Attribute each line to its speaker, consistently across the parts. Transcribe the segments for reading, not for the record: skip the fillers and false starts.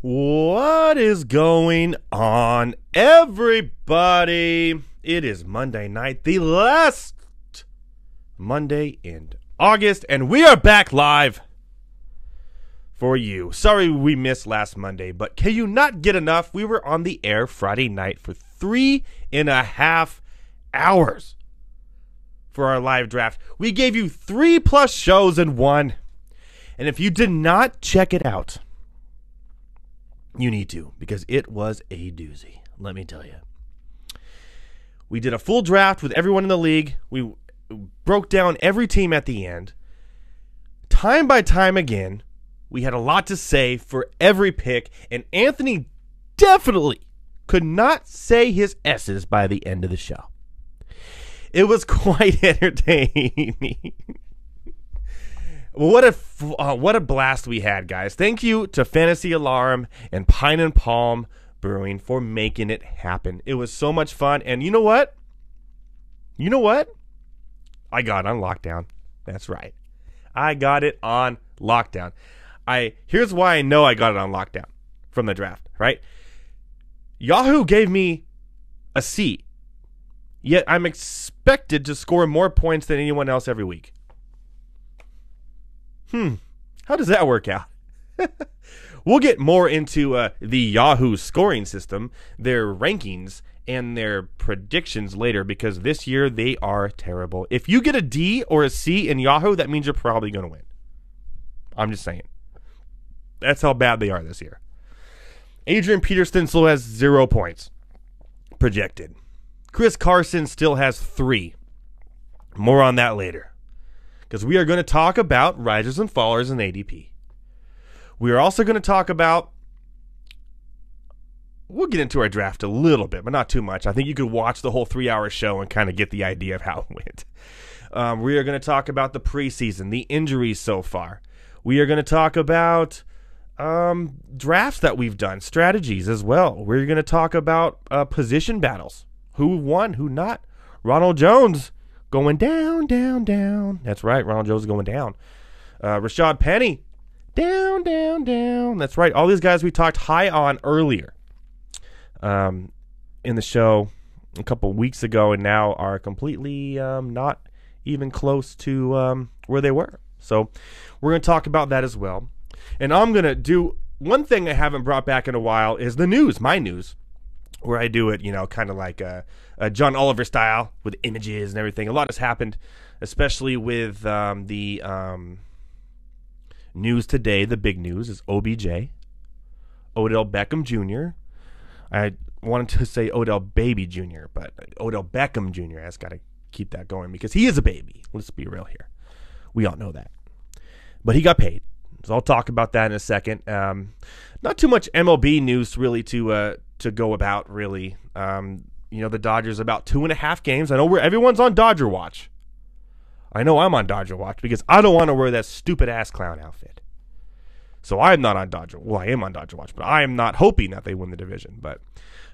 Speaker 1: What is going on, everybody? It is Monday night, the last Monday in August, and we are back live for you. Sorry we missed last Monday, but can you not get enough? We were on the air Friday night for 3.5 hours for our live draft. We gave you 3+ shows in one, and if you did not check it out, you need to, because it was a doozy, let me tell you. We did a full draft with everyone in the league. We broke down every team at the end. Time by time again, we had a lot to say for every pick, and Anthony definitely could not say his S's by the end of the show. It was quite entertaining. What a blast we had, guys. Thank you to Fantasy Alarm and Pine and Palm Brewing for making it happen. It was so much fun. And you know what? I got it on lockdown. That's right. I got it on lockdown. Here's why I know I got it on lockdown from the draft, right? Yahoo gave me a C, yet I'm expected to score more points than anyone else every week. How does that work out? We'll get more into the Yahoo scoring system, their rankings, and their predictions later, because this year they are terrible. If you get a D or a C in Yahoo, that means you're probably going to win. I'm just saying. That's how bad they are this year. Adrian Peterson still has 0 points projected. Chris Carson still has 3. More on that later, because we are going to talk about risers and fallers in ADP. We are also going to talk about, we'll get into our draft a little bit, but not too much. I think you could watch the whole 3-hour show and kind of get the idea of how it went. We are going to talk about the preseason, the injuries so far. We are going to talk about drafts that we've done, strategies as well. We're going to talk about position battles. Who won, who not. Ronald Jones going down, down, down. That's right, Ronald Jones is going down. Rashad Penny, down, down, down. That's right, all these guys we talked high on earlier in the show a couple weeks ago, and now are completely not even close to where they were. So we're going to talk about that as well. And I'm going to do one thing I haven't brought back in a while is the news, my news, where I do it, kind of like a John Oliver style with images and everything. A lot has happened, especially with the news today. The big news is OBJ, Odell Beckham Jr. I wanted to say Odell Baby Jr., but Odell Beckham Jr. has got to keep that going because he is a baby. Let's be real here. We all know that. But he got paid. So I'll talk about that in a second. Not too much MLB news really to go about, really. The Dodgers about 2.5 games. I know everyone's on Dodger watch. I know I'm on Dodger watch because I don't want to wear that stupid ass clown outfit. So I'm not on Dodger. Well, I am on Dodger watch, but I am not hoping that they win the division. But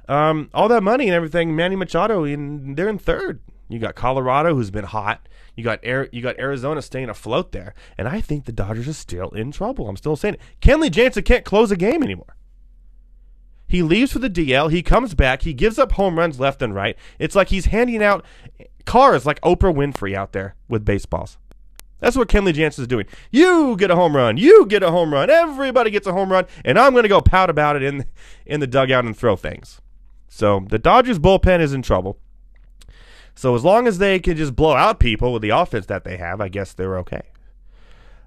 Speaker 1: all that money and everything, Manny Machado, they're in third. You got Colorado, who's been hot. You got Arizona staying afloat there, and I think the Dodgers are still in trouble. I'm still saying it. Kenley Jansen can't close a game anymore. He leaves for the DL. He comes back. He gives up home runs left and right. It's like he's handing out cars like Oprah Winfrey out there with baseballs. That's what Kenley Jansen is doing. You get a home run. You get a home run. Everybody gets a home run, and I'm going to go pout about it in the dugout and throw things. So the Dodgers bullpen is in trouble. So as long as they can just blow out people with the offense that they have, I guess they're okay.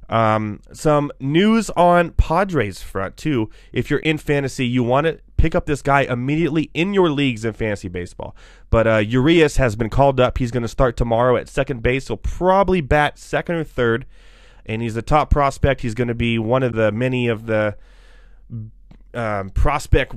Speaker 1: Some news on Padres front, too. If you're in fantasy, you want to pick up this guy immediately in your leagues in fantasy baseball. But Urias has been called up. He's going to start tomorrow at second base. He'll probably bat second or third. And he's the top prospect. He's going to be one of the many of the prospect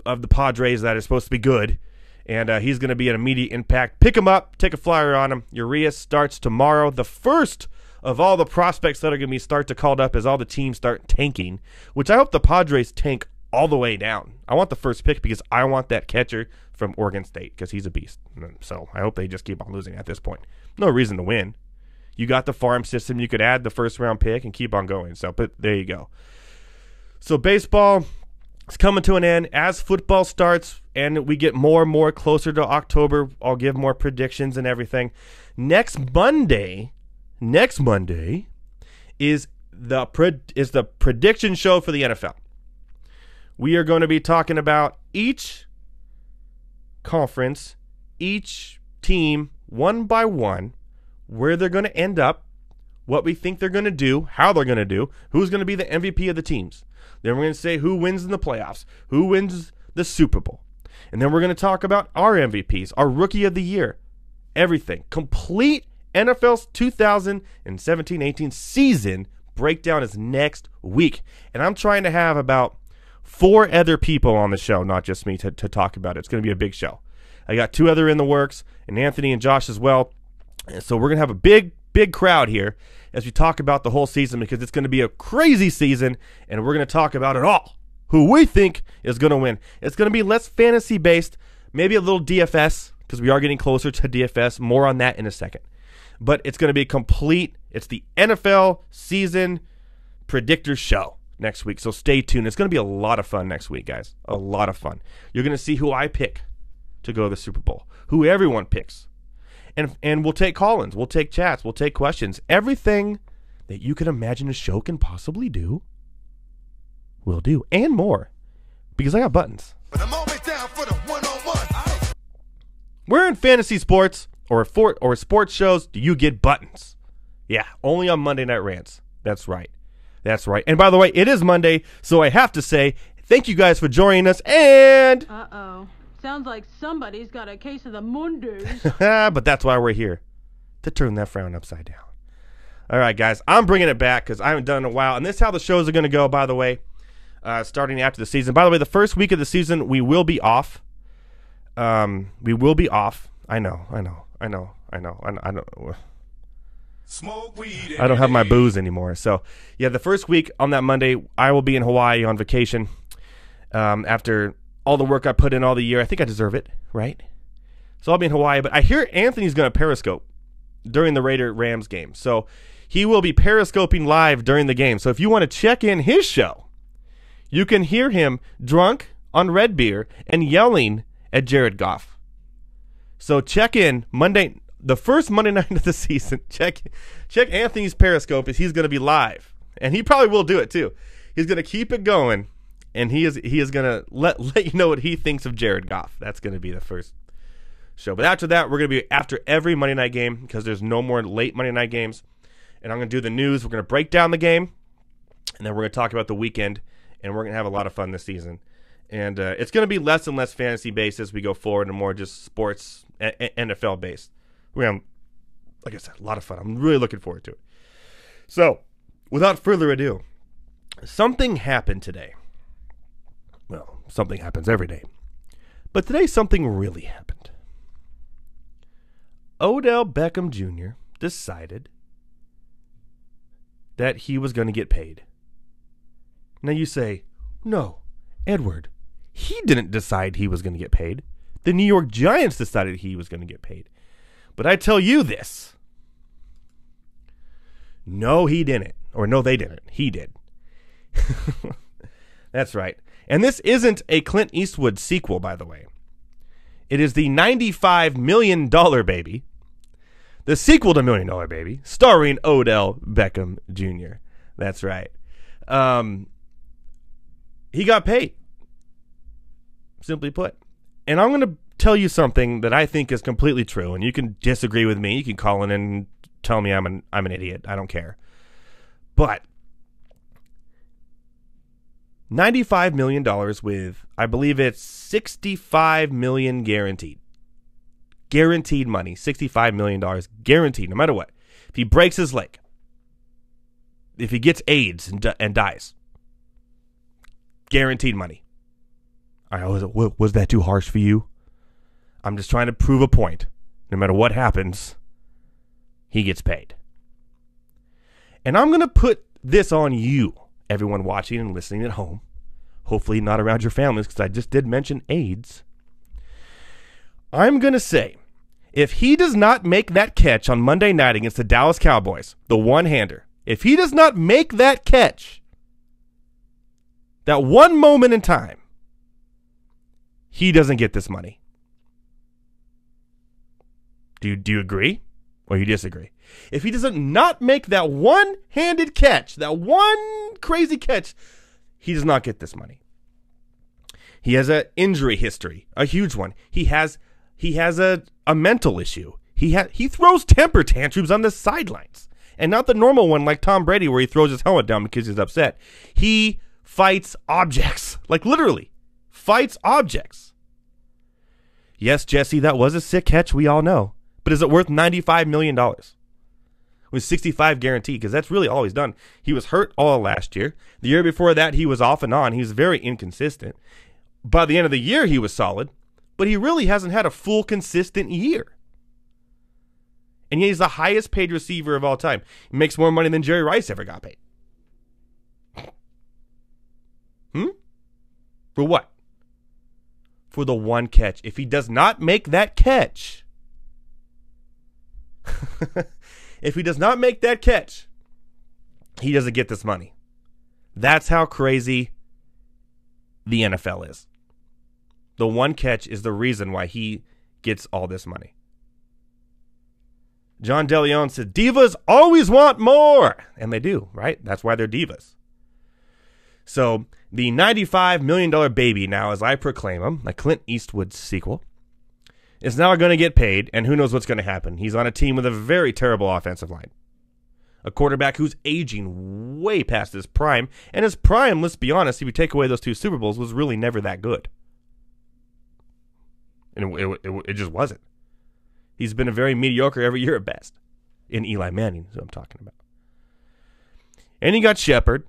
Speaker 1: of the Padres that is supposed to be good. And he's going to be an immediate impact. Pick him up. Take a flyer on him. Urias starts tomorrow. The first of all the prospects that are going to be called up as all the teams start tanking, which I hope the Padres tank all the way down. I want the first pick because I want that catcher from Oregon State because he's a beast. So I hope they just keep on losing at this point. No reason to win. You got the farm system. You could add the first round pick and keep on going. So, but there you go. So baseball, It's coming to an end as football starts and we get more and more closer to October. I'll give more predictions and everything. Next Monday is the prediction show for the NFL. We are going to be talking about each conference, each team, one by one, where they're going to end up, what we think they're going to do, how they're going to do, who's going to be the MVP of the teams. Then we're going to say who wins in the playoffs, who wins the Super Bowl. And then we're going to talk about our MVPs, our Rookie of the Year, everything. Complete NFL's 2017-18 season breakdown is next week. And I'm trying to have about 4 other people on the show, not just me, to talk about it. It's going to be a big show. I got 2 other in the works, and Anthony and Josh as well. And so we're going to have a big crowd here as we talk about the whole season, because it's going to be a crazy season, and we're going to talk about it all. Who we think is going to win. It's going to be less fantasy-based, maybe a little DFS, because we are getting closer to DFS. More on that in a second. But it's going to be complete. It's the NFL season predictor show next week, so stay tuned. It's going to be a lot of fun next week, guys. A lot of fun. You're going to see who I pick to go to the Super Bowl, who everyone picks. And we'll take call-ins, we'll take chats, we'll take questions. Everything that you can imagine a show can possibly do, we'll do. And more. Because I got buttons. But I'm always down for the one-on-one. Where in fantasy sports or sports shows do you get buttons? Yeah, only on Monday Night Rants. That's right. That's right. And by the way, it is Monday, so I have to say thank you guys for joining us. And
Speaker 2: sounds like somebody's got a case of the Mondays.
Speaker 1: But that's why we're here, to turn that frown upside down. All right, guys, I'm bringing it back because I haven't done it in a while. And this is how the shows are going to go, by the way, starting after the season. By the way, the first week of the season, we will be off. We will be off. I know.
Speaker 3: Smoke weed.
Speaker 1: I don't have my booze anymore. So, yeah, the first week on that Monday, I will be in Hawaii on vacation after all the work I put in all the year. I think I deserve it, right? So I'll be in Hawaii. But I hear Anthony's going to Periscope during the Raider-Rams game. So he will be Periscoping live during the game. So if you want to check in his show, you can hear him drunk on red beer and yelling at Jared Goff. So check in Monday, the first Monday night of the season. Check Anthony's Periscope, as he's going to be live. And he probably will do it too. He's going to keep it going. And he is going to let you know what he thinks of Jared Goff. That's going to be the first show. But after that, we're going to be after every Monday night game, because there's no more late Monday night games. And I'm going to do the news. We're going to break down the game. And then we're going to talk about the weekend. And we're going to have a lot of fun this season. And it's going to be less and less fantasy-based as we go forward, and more just sports, NFL-based. We're going to, like I said, a lot of fun. I'm really looking forward to it. So, without further ado, something happened today. Well, something happens every day. But today, something really happened. Odell Beckham Jr. decided that he was going to get paid. Now you say, no, Edward, he didn't decide he was going to get paid. The New York Giants decided he was going to get paid. But I tell you this. No, he didn't. Or no, they didn't. He did. That's right. And this isn't a Clint Eastwood sequel, by the way. It is the $95 Million Baby. The sequel to $1 Million Baby, starring Odell Beckham Jr. That's right. He got paid. Simply put. And I'm going to tell you something that I think is completely true. And you can disagree with me. You can call in and tell me I'm an idiot. I don't care. But $95 million with, I believe it's $65 million guaranteed. Guaranteed money. $65 million guaranteed, no matter what. If he breaks his leg, if he gets AIDS and dies, guaranteed money. Was that too harsh for you? I'm just trying to prove a point. No matter what happens, he gets paid. And I'm going to put this on you, everyone watching and listening at home. Hopefully not around your families, because I just did mention AIDS. I'm going to say, if he does not make that catch on Monday night against the Dallas Cowboys, the one-hander, if he does not make that catch, that one moment in time, he doesn't get this money. Do you agree or you disagree? If he doesn't not make that one-handed catch, that one crazy catch, he does not get this money. He has an injury history, a huge one. He has a mental issue. He throws temper tantrums on the sidelines, and not the normal one like Tom Brady where he throws his helmet down because he's upset. He fights objects, like literally fights objects. Yes, Jesse, that was a sick catch, we all know. But is it worth $95 million? With 65 guaranteed, because that's really all he's done. He was hurt all last year. The year before that, he was off and on. He was very inconsistent. By the end of the year, he was solid, but he really hasn't had a full, consistent year. And he's the highest paid receiver of all time. He makes more money than Jerry Rice ever got paid. For what? For the one catch. If he does not make that catch, if he does not make that catch, he doesn't get this money. That's how crazy the NFL is. The one catch is the reason why he gets all this money. John DeLeon said, divas always want more. And they do, right? That's why they're divas. So the $95 million baby now, as I proclaim him, a Clint Eastwood sequel, is now going to get paid, and who knows what's going to happen. He's on a team with a very terrible offensive line. A quarterback who's aging way past his prime, and his prime, let's be honest, if you take away those 2 Super Bowls, was really never that good. And it just wasn't. He's been a very mediocre every year at best. In Eli Manning is what I'm talking about. And he got Shepard.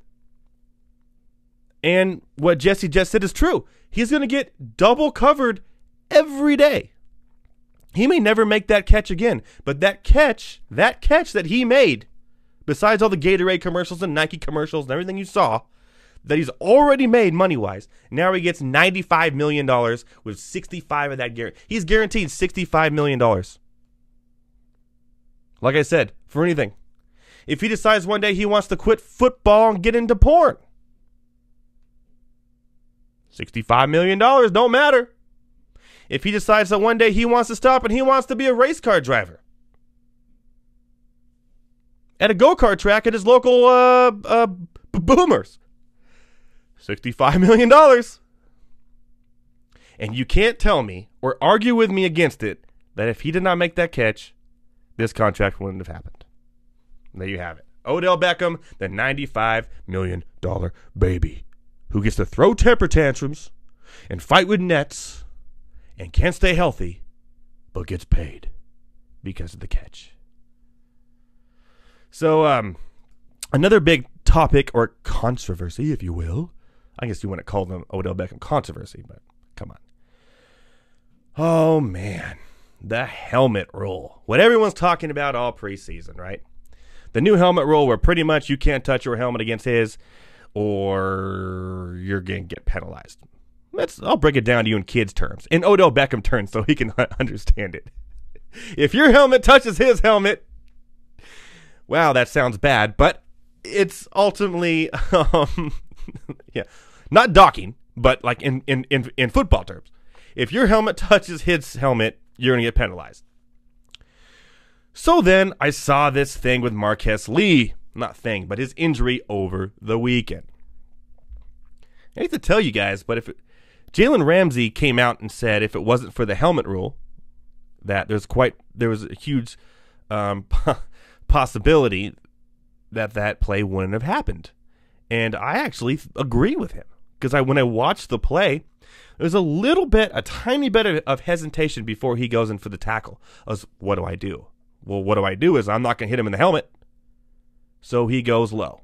Speaker 1: And what Jesse just said is true. He's going to get double covered every day. He may never make that catch again, but that catch that he made, besides all the Gatorade commercials and Nike commercials and everything you saw, that he's already made money-wise, now he gets $95 million with 65 of that guarantee. He's guaranteed $65 million. Like I said, for anything. If he decides one day he wants to quit football and get into porn, $65 million don't matter. If he decides that one day he wants to stop and he wants to be a race car driver at a go-kart track at his local Boomers, $65 million. And you can't tell me or argue with me against it that if he did not make that catch, this contract wouldn't have happened. And there you have it. Odell Beckham, the $95 million baby, who gets to throw temper tantrums and fight with nets and can't stay healthy, but gets paid because of the catch. So, another big topic or controversy, if you will. I guess you want to call them Odell Beckham controversy, but come on. Oh, man. The helmet rule. What everyone's talking about all preseason, right? The new helmet rule where pretty much you can't touch your helmet against his or you're going to get penalized. I'll break it down to you in kids' terms, in Odell Beckham terms, so he can understand it. If your helmet touches his helmet, wow, that sounds bad, but it's ultimately, not docking, but like in football terms. If your helmet touches his helmet, you're going to get penalized. So then I saw this thing with Marquez Lee, but his injury over the weekend. I hate to tell you guys, but if Jalen Ramsey came out and said if it wasn't for the helmet rule, that there was a huge possibility that play wouldn't have happened. And I actually agree with him, because when I watched the play, there's a tiny bit of hesitation before he goes in for the tackle. What do I do? Well, what I do is I'm not going to hit him in the helmet. So he goes low.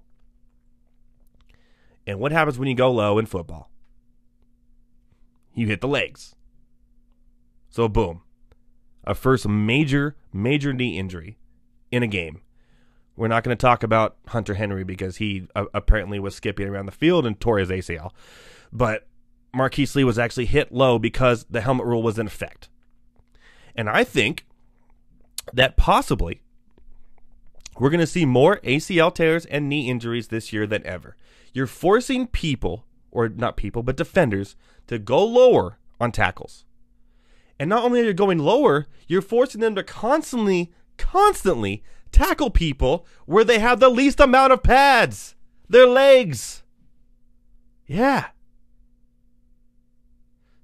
Speaker 1: And what happens when you go low in football? You hit the legs. So boom. A first major knee injury in a game. We're not going to talk about Hunter Henry because he apparently was skipping around the field and tore his ACL. But Marquise Lee was actually hit low because the helmet rule was in effect. And I think that possibly we're going to see more ACL tears and knee injuries this year than ever. You're forcing people or not people, but defenders, to go lower on tackles. And not only are you going lower, you're forcing them to constantly tackle people where they have the least amount of pads. Their legs. Yeah.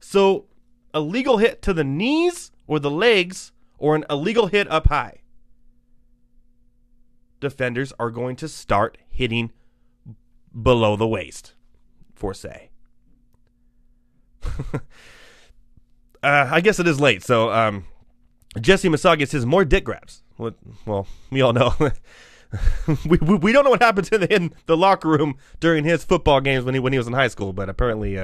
Speaker 1: So, a legal hit to the knees or the legs, or an illegal hit up high. Defenders are going to start hitting below the waist, for say. I guess it is late, so Jesse Masagi says more dick grabs. Well, we all know. we don't know what happens in the locker room during his football games when he was in high school, but apparently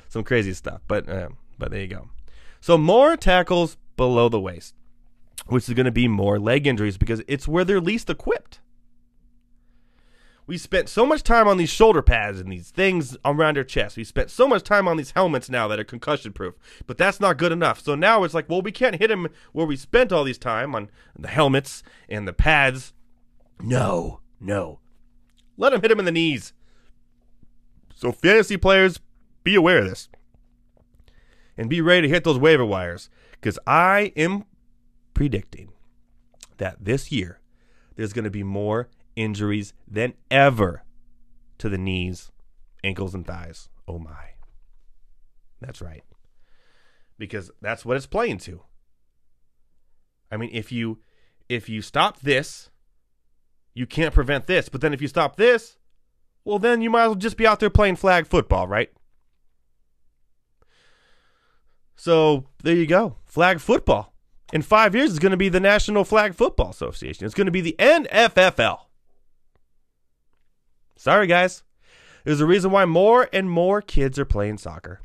Speaker 1: some crazy stuff. But there you go. So more tackles below the waist, which is going to be more leg injuries because it's where they're least equipped. We spent so much time on these shoulder pads and these things around our chest. We spent so much time on these helmets now that are concussion proof, but that's not good enough. So now it's like, well, we can't hit him where we spent all this time on the helmets and the pads. No. Let him hit him in the knees. So fantasy players, be aware of this. And be ready to hit those waiver wires. Because I am predicting that this year there's going to be more injuries than ever to the knees, ankles, and thighs. Oh my. That's right. Because that's what it's playing to. I mean, if you stop this, you can't prevent this. But then if you stop this, well, then you might as well just be out there playing flag football, right? So there you go. Flag football. In 5 years, it's going to be the National Flag Football Association. It's going to be the NFFL. Sorry, guys. There's a reason why more and more kids are playing soccer.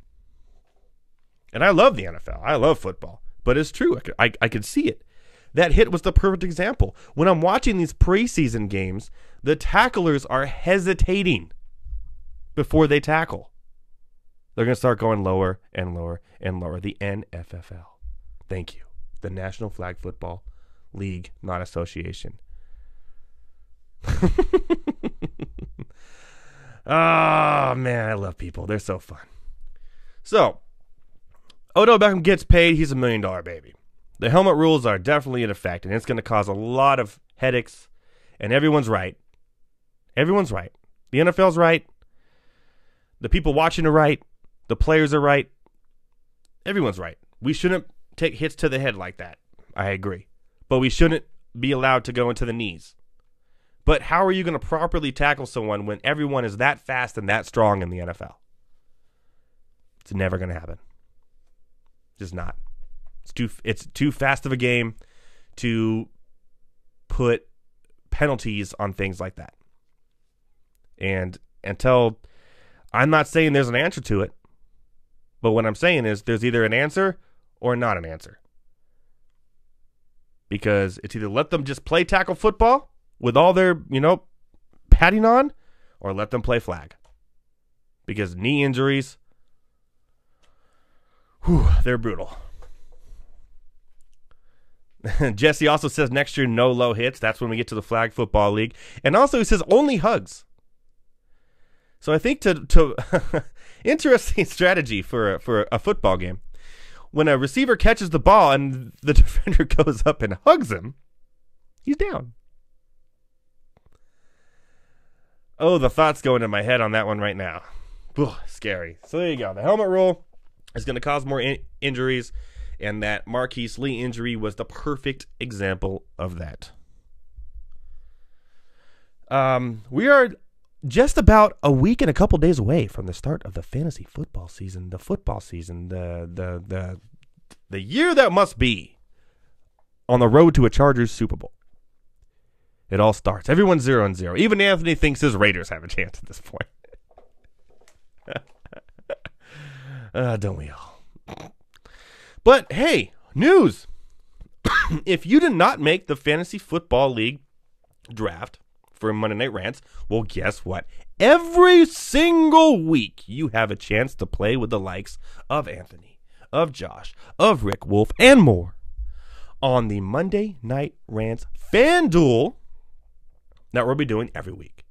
Speaker 1: And I love the NFL. I love football. But it's true. I could see it. That hit was the perfect example. When I'm watching these preseason games, the tacklers are hesitating before they tackle. They're going to start going lower and lower and lower. The NFFL. Thank you. The National Flag Football League, not Association. Oh, man, I love people. They're so fun. So, Odell Beckham gets paid. He's $1 million baby. The helmet rules are definitely in effect, and it's going to cause a lot of headaches, and everyone's right. Everyone's right. The NFL's right. The people watching are right. The players are right. Everyone's right. We shouldn't take hits to the head like that. I agree. But we shouldn't be allowed to go into the knees. But how are you going to properly tackle someone when everyone is that fast and that strong in the NFL? It's never going to happen. Just not. It's too fast of a game to put penalties on things like that. And until, I'm not saying there's an answer to it, but what I'm saying is there's either an answer or not an answer. Because it's either let them just play tackle football with all their, padding on, or let them play flag. Because knee injuries, they're brutal. Jesse also says next year, no low hits. That's when we get to the Flag Football League. And also he says only hugs. So I think to interesting strategy for a football game. When a receiver catches the ball and the defender goes up and hugs him, he's down. Oh, the thoughts going in my head on that one right now. Ugh, scary. So there you go. The helmet rule is going to cause more injuries, and that Marquise Lee injury was the perfect example of that. We are just about a week and a couple days away from the start of the fantasy football season, the year that must be on the road to a Chargers Super Bowl. It all starts. Everyone's 0-0. Even Anthony thinks his Raiders have a chance at this point. Don't we all? But hey, news. If you did not make the Fantasy Football League draft for Monday Night Rants, well, guess what? Every single week you have a chance to play with the likes of Anthony, of Josh, of Rick Wolf, and more on the Monday Night Rants FanDuel that we'll be doing every week.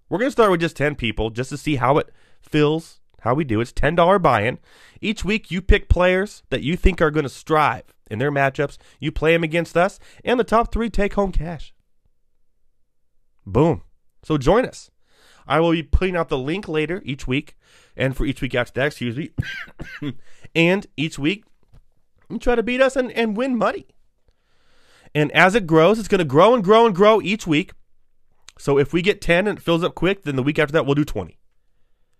Speaker 1: We're going to start with just 10 people just to see how it feels, How we do, it's $10 buy-in. Each week you pick players that you think are going to strive in their matchups. You play them against us, and the top 3 take home cash. Boom. So join us. I will be putting out the link later each week, and for each week after that, excuse me. And each week, you try to beat us and win money. And as it grows, it's going to grow and grow and grow each week. So if we get 10 and it fills up quick, then the week after that, we'll do 20.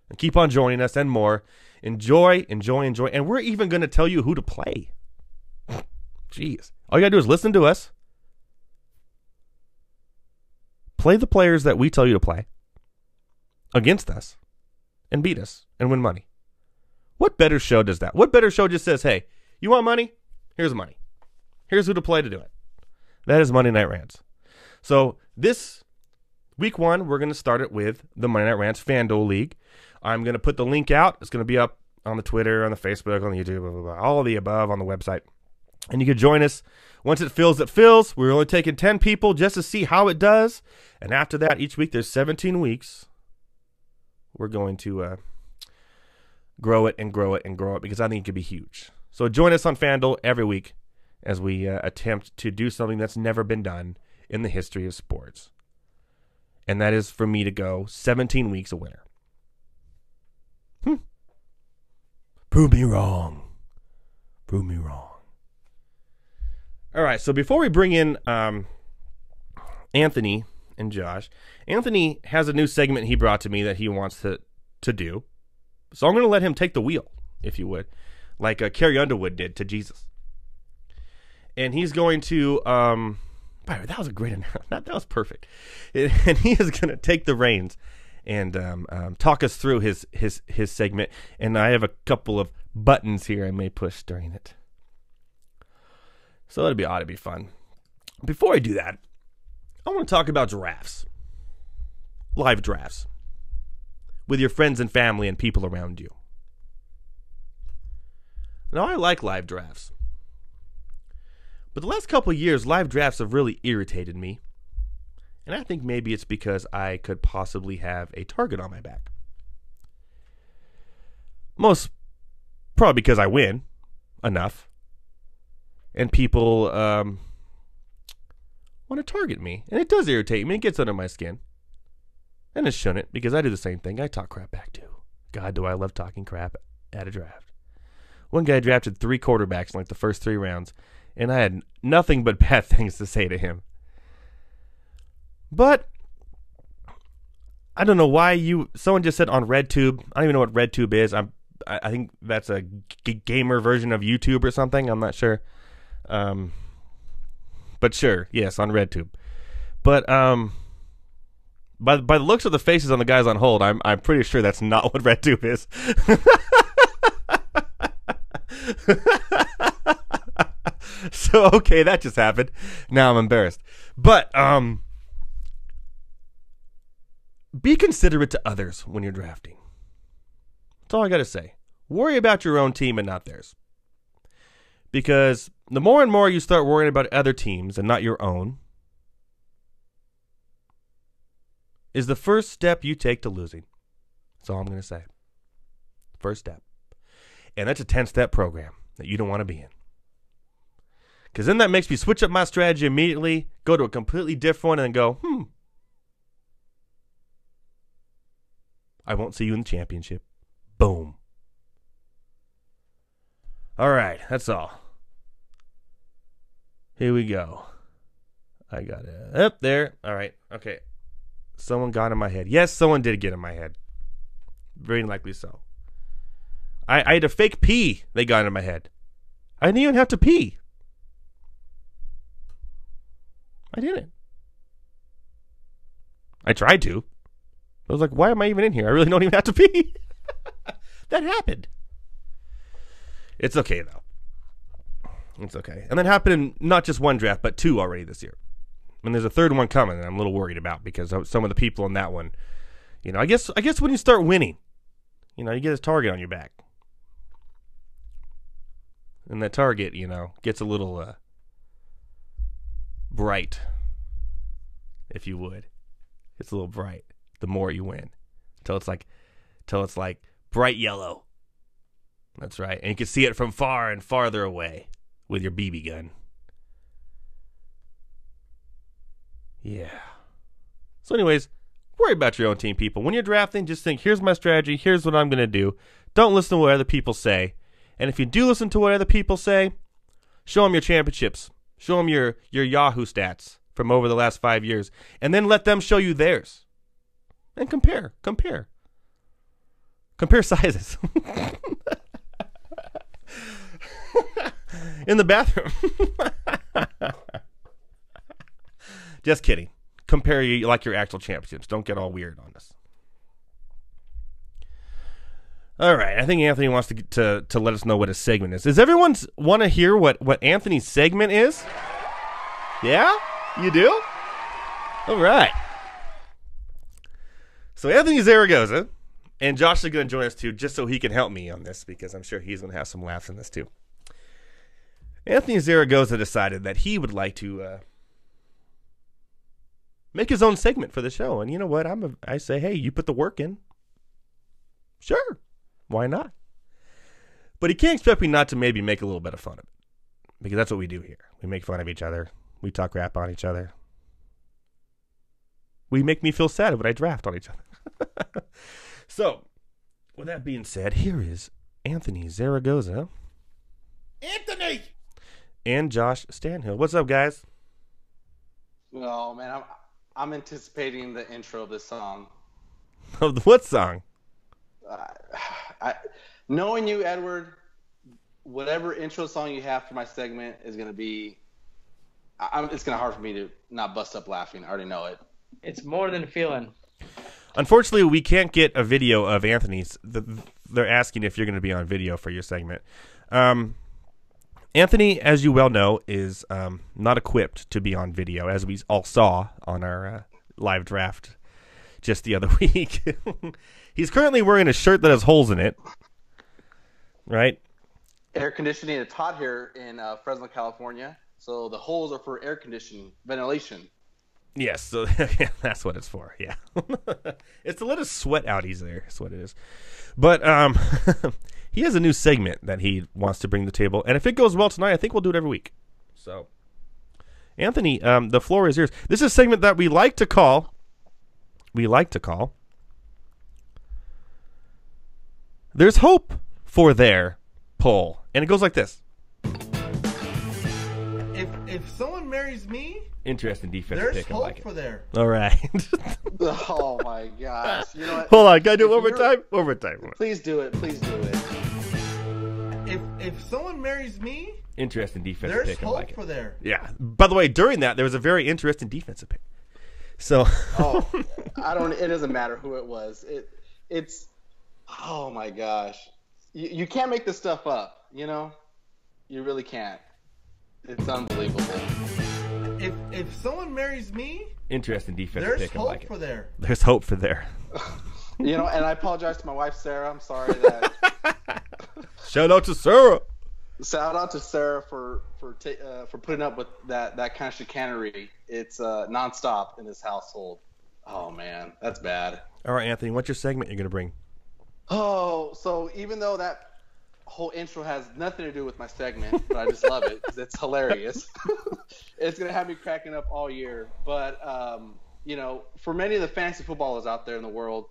Speaker 1: And keep on joining us and more. Enjoy. And we're even going to tell you who to play. Jeez. All you got to do is listen to us. Play the players that we tell you to play against us and beat us and win money. What better show does that? What better show just says, hey, you want money? Here's money. Here's who to play to do it. That is Monday Night Rants. So this week 1, we're going to start it with the Monday Night Rants FanDuel League. I'm going to put the link out. It's going to be up on the Twitter, on the Facebook, on the YouTube, blah, blah, blah, all of the above on the website. And you can join us. Once it fills, it fills. We're only taking 10 people just to see how it does. And after that, each week, there's 17 weeks. We're going to grow it and grow it and grow it because I think it could be huge. So join us on FanDuel every week as we attempt to do something that's never been done in the history of sports. And that is for me to go 17 weeks a winner. Prove me wrong. Prove me wrong. All right, so before we bring in Anthony and Josh, Anthony has a new segment he brought to me that he wants to do. So I'm going to let him take the wheel, if you would, like Carrie Underwood did to Jesus. And he's going to, by the way, that was a great announcement. That was perfect. And he is going to take the reins and talk us through his segment. And I have a couple of buttons here I may push during it. So ought to be fun. Before I do that, I want to talk about drafts. Live drafts. With your friends and family and people around you. Now, I like live drafts. But the last couple of years, live drafts have really irritated me. And I think maybe it's because I could possibly have a target on my back. Most probably because I win enough. And people want to target me. And it does irritate me. It gets under my skin. And it shouldn't, because I do the same thing. I talk crap back too. God, do I love talking crap at a draft. One guy drafted 3 quarterbacks in like the first 3 rounds. And I had nothing but bad things to say to him. But I don't know why someone just said on RedTube. I don't even know what RedTube is. I think that's a gamer version of YouTube or something. I'm not sure. But sure, yes, on RedTube. But by the looks of the faces on the guys on hold, I'm pretty sure that's not what RedTube is. So okay, that just happened. Now I'm embarrassed. But be considerate to others when you're drafting. That's all I got to say. Worry about your own team and not theirs. Because the more and more you start worrying about other teams and not your own, is the first step you take to losing. That's all I'm going to say. First step. And that's a 10-step program that you don't want to be in. Because then that makes me switch up my strategy immediately, go to a completely different one, and go, I won't see you in the championship. Boom. All right, that's all. Here we go. I got it up there. All right, okay. Someone got in my head. Yes, someone did get in my head. Very likely so. I had a fake pee. They got in my head. I didn't even have to pee. I didn't. I tried to. I was like, why am I even in here? I really don't even have to pee. That happened. It's okay, though. It's okay. And that happened in not just one draft, but 2 already this year. And there's a 3rd one coming that I'm a little worried about because some of the people in that one, I guess when you start winning, you get a target on your back. And that target, gets a little bright, if you would. It's a little bright the more you win. Till it's like Bright yellow. That's right. And you can see it from far and farther away with your BB gun. Yeah. So anyways, worry about your own team, people. When you're drafting, just think, here's my strategy. Here's what I'm going to do. Don't listen to what other people say. And if you do listen to what other people say, show them your championships. Show them your Yahoo stats from over the last 5 years. And then let them show you theirs. And compare. Compare sizes. In the bathroom. Just kidding. Compare your actual championships. Don't get all weird on us. All right. I think Anthony wants to let us know what his segment is. Does everyone want to hear what Anthony's segment is? Yeah? You do? All right. So Anthony Zaragoza, and Josh is going to join us too, just so he can help me on this, because I'm sure he's going to have some laughs in this too. Anthony Zaragoza decided that he would like to make his own segment for the show. And you know what? I say, hey, you put the work in. Sure. Why not? But he can't expect me not to maybe make a little bit of fun of it. Because that's what we do here. We make fun of each other. We talk crap on each other. We make me feel sad when I draft on each other. So, with that being said, here is Anthony Zaragoza.
Speaker 3: Anthony!
Speaker 1: And Josh Stanhill. What's up, guys?
Speaker 4: Oh, man, I'm anticipating the intro of this song.
Speaker 1: Of what song?
Speaker 4: Knowing you, Edward, whatever intro song you have for my segment is going to be, it's going to be hard for me to not bust up laughing. I already know it.
Speaker 5: It's more than a feeling.
Speaker 1: Unfortunately, we can't get a video of Anthony's. They're asking if you're going to be on video for your segment. Anthony, as you well know, is not equipped to be on video, as we all saw on our live draft just the other week. He's currently wearing a shirt that has holes in it, right?
Speaker 4: Air conditioning. It's hot here in Fresno, California, so the holes are for air conditioning, ventilation.
Speaker 1: Yes, so that's what it's for. Yeah, it's to let us sweat out. He's there. That's what it is. But he has a new segment that he wants to bring to the table, and if it goes well tonight, I think we'll do it every week. So, Anthony, the floor is yours. This is a segment that we like to call. There's hope for their poll, and it goes like this.
Speaker 3: If someone marries me,
Speaker 1: interesting defensive
Speaker 3: there's
Speaker 1: pick.
Speaker 3: hope
Speaker 1: I like it.
Speaker 3: for there.
Speaker 1: All right.
Speaker 4: Oh my gosh! You know what?
Speaker 1: Hold on, can I do it one more time? One more time.
Speaker 4: Please do it. Please do it.
Speaker 3: If someone marries me,
Speaker 1: interesting defensive
Speaker 3: there's
Speaker 1: pick. I
Speaker 3: hope
Speaker 1: like it.
Speaker 3: for there.
Speaker 1: Yeah. By the way, during that, there was a very interesting defensive pick. So.
Speaker 4: Oh, it doesn't matter who it was. It's. Oh my gosh! You can't make this stuff up. You know, you really can't. It's unbelievable.
Speaker 3: If someone marries me,
Speaker 1: Interesting defensive
Speaker 3: there's
Speaker 1: pick. I
Speaker 3: hope
Speaker 1: like it.
Speaker 3: for there.
Speaker 1: There's hope for there.
Speaker 4: You know, and I apologize to my wife, Sarah. I'm sorry that.
Speaker 1: Shout out to Sarah.
Speaker 4: Shout out to Sarah for putting up with that kind of chicanery. It's nonstop in this household. Oh man, that's bad.
Speaker 1: All right, Anthony, what's your segment you're gonna bring?
Speaker 4: Oh, so even though that whole intro has nothing to do with my segment, but I just love it because it's hilarious. It's gonna have me cracking up all year. But you know, for many of the fantasy footballers out there in the world,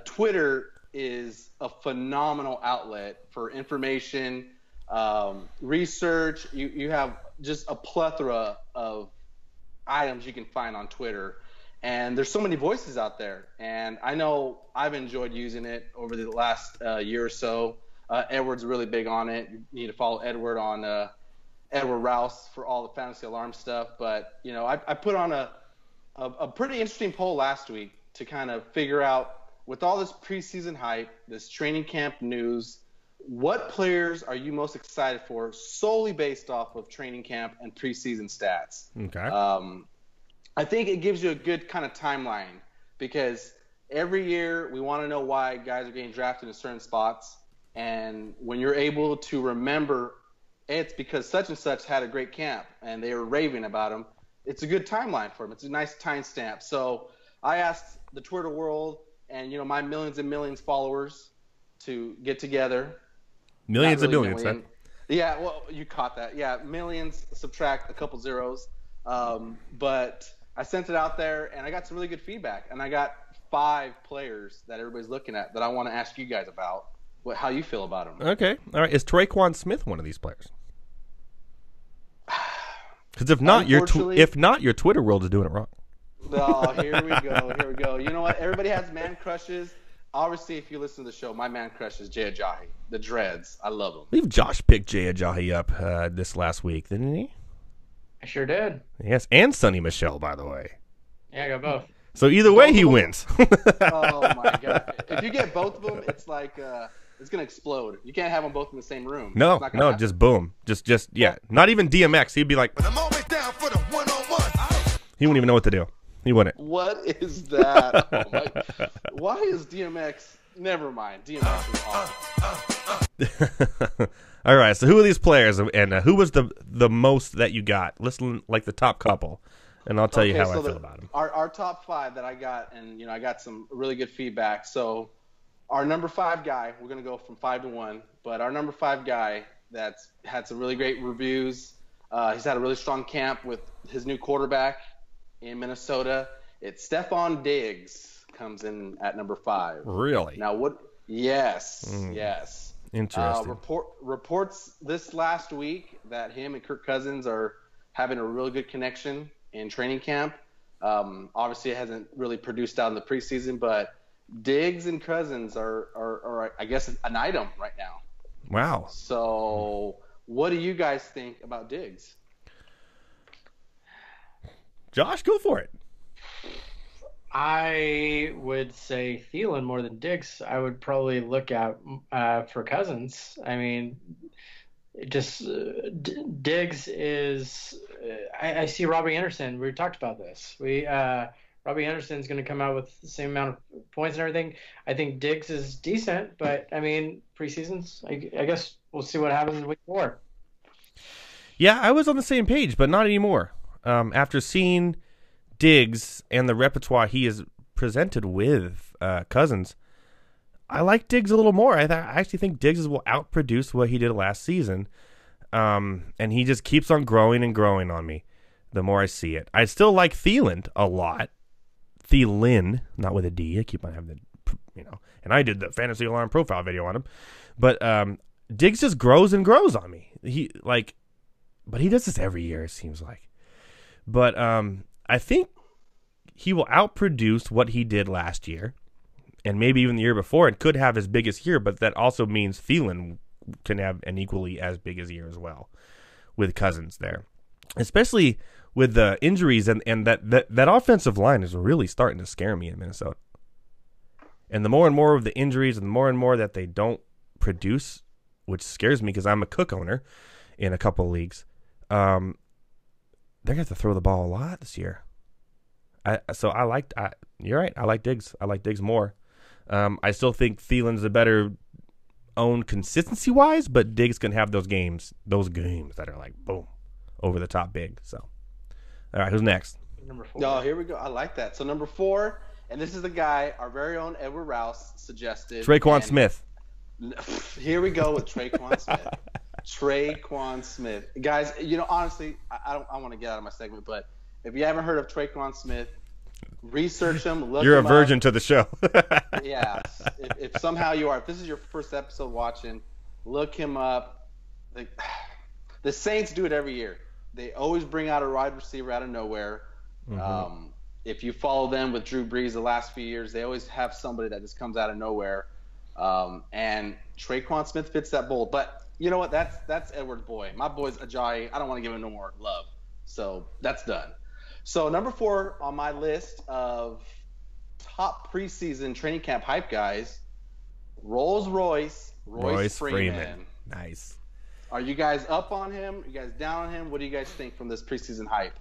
Speaker 4: Twitter is a phenomenal outlet for information, research. You have just a plethora of items you can find on Twitter. And there's so many voices out there. And I know I've enjoyed using it over the last year or so. Edward's really big on it. You need to follow Edward on Edward Rouse for all the fantasy alarm stuff. But, you know, I put on a pretty interesting poll last week to kind of figure out, with all this preseason hype, this training camp news, what players are you most excited for solely based off of training camp and preseason stats?
Speaker 1: Okay.
Speaker 4: I think it gives you a good kind of timeline because every year we want to know why guys are getting drafted in certain spots. And when you're able to remember it's because such and such had a great camp and they were raving about him, it's a good timeline for them. It's a nice timestamp. So I asked the Twitter world and, you know, my millions and millions followers to get together.
Speaker 1: Millions
Speaker 4: Not
Speaker 1: of
Speaker 4: really
Speaker 1: billions,
Speaker 4: million.
Speaker 1: huh?
Speaker 4: Yeah, well, you caught that. Yeah, millions, subtract a couple zeros. But I sent it out there, and I got some really good feedback. And I got 5 players that everybody's looking at that I want to ask you guys about how you feel about them.
Speaker 1: Okay. All right. Is Traquan Smith one of these players? Because if not, your Twitter world is doing it wrong.
Speaker 4: Oh, here we go. Here we go. You know what? Everybody has man crushes. Obviously, if you listen to the show, my man crush is Jay Ajayi. The Dreads. I love him.
Speaker 1: I believe Josh picked Jay Ajayi up this last week, didn't he?
Speaker 5: I sure did.
Speaker 1: Yes, and Sonny Michel, by the way.
Speaker 5: Yeah, I got both.
Speaker 1: So either way, he wins.
Speaker 4: Oh, my God. If you get both of them, it's like it's going to explode. You can't have them both in the same room.
Speaker 1: No,
Speaker 4: It's not gonna happen.
Speaker 1: just boom. Just yeah. Not even DMX. He'd be like,
Speaker 3: I'm always down for the one-on-one.
Speaker 1: he wouldn't even know what to do. He wouldn't.
Speaker 4: What is that? Oh my. Why is DMX? Never mind. DMX is awesome.
Speaker 1: All right. So who are these players, and who was the most that you got? Listen, like the top couple, and I'll tell you how I feel about them.
Speaker 4: Our top 5 that I got, and I got some really good feedback. So our number 5 guy, we're gonna go from 5 to 1, but our number 5 guy that's had some really great reviews. He's had a really strong camp with his new quarterback in Minnesota. It's Stephon Diggs comes in at number 5.
Speaker 1: Really?
Speaker 4: Now what? Yes, yes.
Speaker 1: Interesting.
Speaker 4: Reports this last week that him and Kirk Cousins are having a really good connection in training camp. Obviously, it hasn't really produced out in the preseason, but Diggs and Cousins are I guess, an item right now.
Speaker 1: Wow.
Speaker 4: So, what do you guys think about Diggs?
Speaker 1: Josh, go for it.
Speaker 5: I would say Thielen more than Diggs. I would probably look at for Cousins. I mean, Diggs is. I see Robbie Anderson. We talked about this. Robbie Anderson's going to come out with the same amount of points and everything. I think Diggs is decent, but I mean, preseasons. I guess we'll see what happens in week 4.
Speaker 1: Yeah, I was on the same page, but not anymore. After seeing Diggs and the repertoire he is presented with Cousins, I like Diggs a little more. I actually think Diggs will outproduce what he did last season, and he just keeps on growing and growing on me the more I see it. I still like Thielen a lot. Thielen, not with a D. I keep on having the, and I did the Fantasy Alarm profile video on him. But Diggs just grows and grows on me. But he does this every year, it seems like. But I think he will outproduce what he did last year, and maybe even the year before, and could have his biggest year, but that also means Thielen can have an equally as big as year as well with Cousins there. Especially with the injuries, and that offensive line is really starting to scare me in Minnesota. And the more and more of the injuries and the more that they don't produce, which scares me because I'm a Cook owner in a couple of leagues, they're going to have to throw the ball a lot this year. You're right. I like Diggs. I like Diggs more. I still think Thielen's a better own consistency-wise, but Diggs can have those games that are like, boom, over the top big. So, all right, who's next?
Speaker 5: Number 4.
Speaker 4: Oh, here we go. I like that. So number 4, and this is the guy our very own Edward Rouse suggested.
Speaker 1: Traquan Smith.
Speaker 4: Here we go with Traquan Smith. Traquan Smith. Guys, honestly, I want to get out of my segment, but if you haven't heard of Traquan Smith, research him.
Speaker 1: You're a
Speaker 4: him
Speaker 1: virgin
Speaker 4: up.
Speaker 1: to the show.
Speaker 4: Yeah. If somehow you are, if this is your first episode watching, look him up. The Saints do it every year. They always bring out a wide receiver out of nowhere. Mm-hmm. If you follow them with Drew Brees the last few years, they always have somebody that just comes out of nowhere. And Traquan Smith fits that mold. But you know what? That's Edward's boy. My boy's Ajayi. I don't want to give him no more love. So that's done. So number 4 on my list of top preseason training camp hype guys, Royce Freeman.
Speaker 1: Nice.
Speaker 4: Are you guys up on him? Are you guys down on him? What do you guys think from this preseason hype?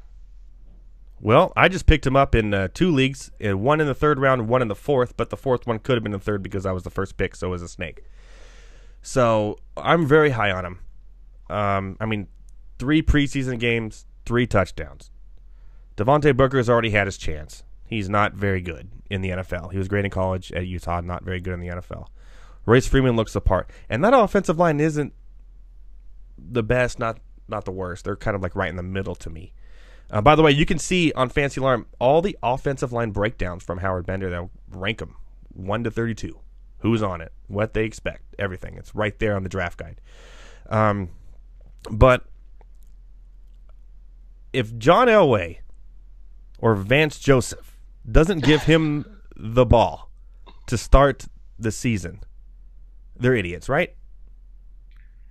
Speaker 1: Well, I just picked him up in 2 leagues, one in the 3rd round and one in the 4th, but the 4th one could have been the 3rd because I was the first pick, so it was a snake. So I'm very high on him. 3 preseason games, 3 touchdowns. Devontae Booker has already had his chance. He's not very good in the NFL. He was great in college at Utah, not very good in the NFL. Royce Freeman looks the part. And that offensive line isn't the best, not the worst. They're kind of like right in the middle to me. By the way, you can see on Fancy Alarm all the offensive line breakdowns from Howard Bender. They'll rank them 1 to 32. Who's on it, what they expect, everything. It's right there on the draft guide. But if John Elway or Vance Joseph doesn't give him the ball to start the season, they're idiots, right?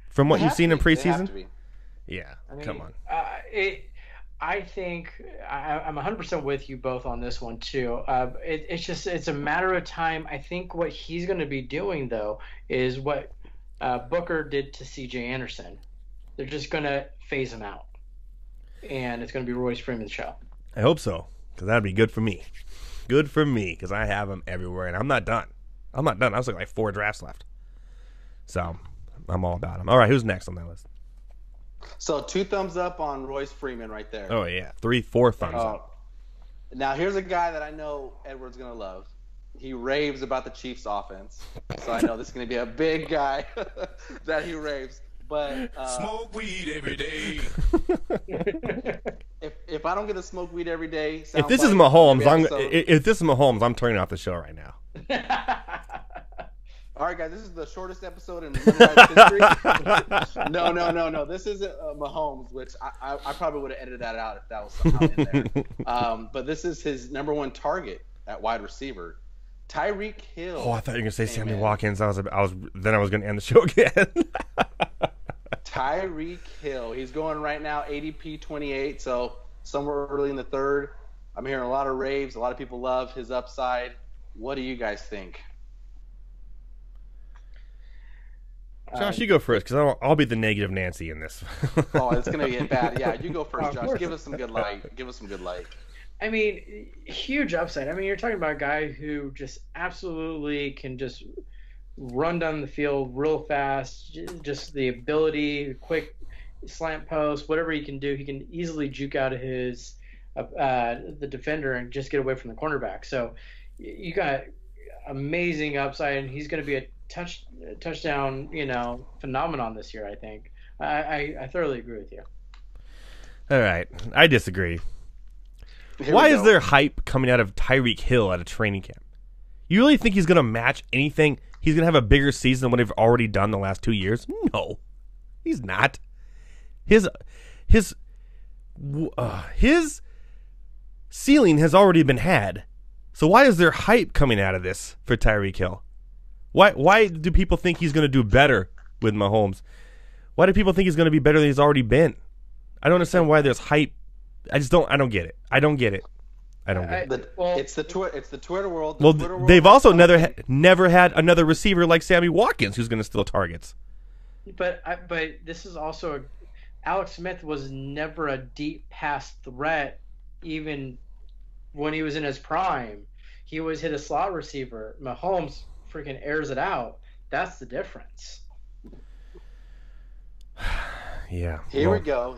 Speaker 1: From what you've seen in preseason? Yeah, I mean, come on.
Speaker 5: I think I'm 100% with you both on this one too. It's a matter of time. I think what he's going to be doing though is what Booker did to C.J. Anderson. They're just going to phase him out, and it's going to be Royce Freeman's show.
Speaker 1: I hope so, because that'd be good for me. Good for me, because I have him everywhere, and I'm not done. I was looking like 4 drafts left, so I'm all about him. All right, who's next on that list?
Speaker 4: So 2 thumbs up on Royce Freeman right there.
Speaker 1: Oh, yeah. 3, 4 thumbs up.
Speaker 4: Now, here's a guy that I know Edward's going to love. He raves about the Chiefs' offense. So I know this is going to be a big guy that he raves. But
Speaker 3: Smoke weed every day.
Speaker 4: if I don't get to smoke weed every day,
Speaker 1: if this is Mahomes, I'm turning off the show right now.
Speaker 4: All right, guys, this is the shortest episode in history. No. This isn't Mahomes, which I probably would have edited that out if that was somehow in there. But this is his number 1 target at wide receiver, Tyreek Hill.
Speaker 1: Oh, I thought you were going to say Sammy Watkins. I was going to end the show again.
Speaker 4: Tyreek Hill. He's going right now ADP 28, so somewhere early in the 3rd. I'm hearing a lot of raves. A lot of people love his upside. What do you guys think?
Speaker 1: Josh, you go first, because I'll be the negative Nancy in this.
Speaker 4: Oh, it's going to get bad. Yeah, you go first, Josh. Give us some good light.
Speaker 5: I mean, huge upside. I mean, you're talking about a guy who just absolutely can just run down the field real fast, just the ability, quick slant post, whatever he can do, he can easily juke out of his the defender and just get away from the cornerback. So you got amazing upside, and he's going to be a touchdown, phenomenon this year. I think. I thoroughly agree with you.
Speaker 1: All right, I disagree. Why is there hype coming out of Tyreek Hill at a training camp? You really think he's going to match anything? He's going to have a bigger season than what they've already done the last 2 years? No, he's not. His ceiling has already been had. So why is there hype coming out of this for Tyreek Hill? Why do people think he's going to do better with Mahomes? Why do people think he's going to be better than he's already been? I don't understand why there's hype. I don't get it. I don't get it.
Speaker 4: It's the Twitter world.
Speaker 1: They've also never had another receiver like Sammy Watkins who's going to steal targets.
Speaker 5: But this is also Alex Smith was never a deep pass threat, even when he was in his prime. He always hit a slot receiver. Mahomes freaking airs it out. That's the difference.
Speaker 1: Yeah.
Speaker 4: Here we go.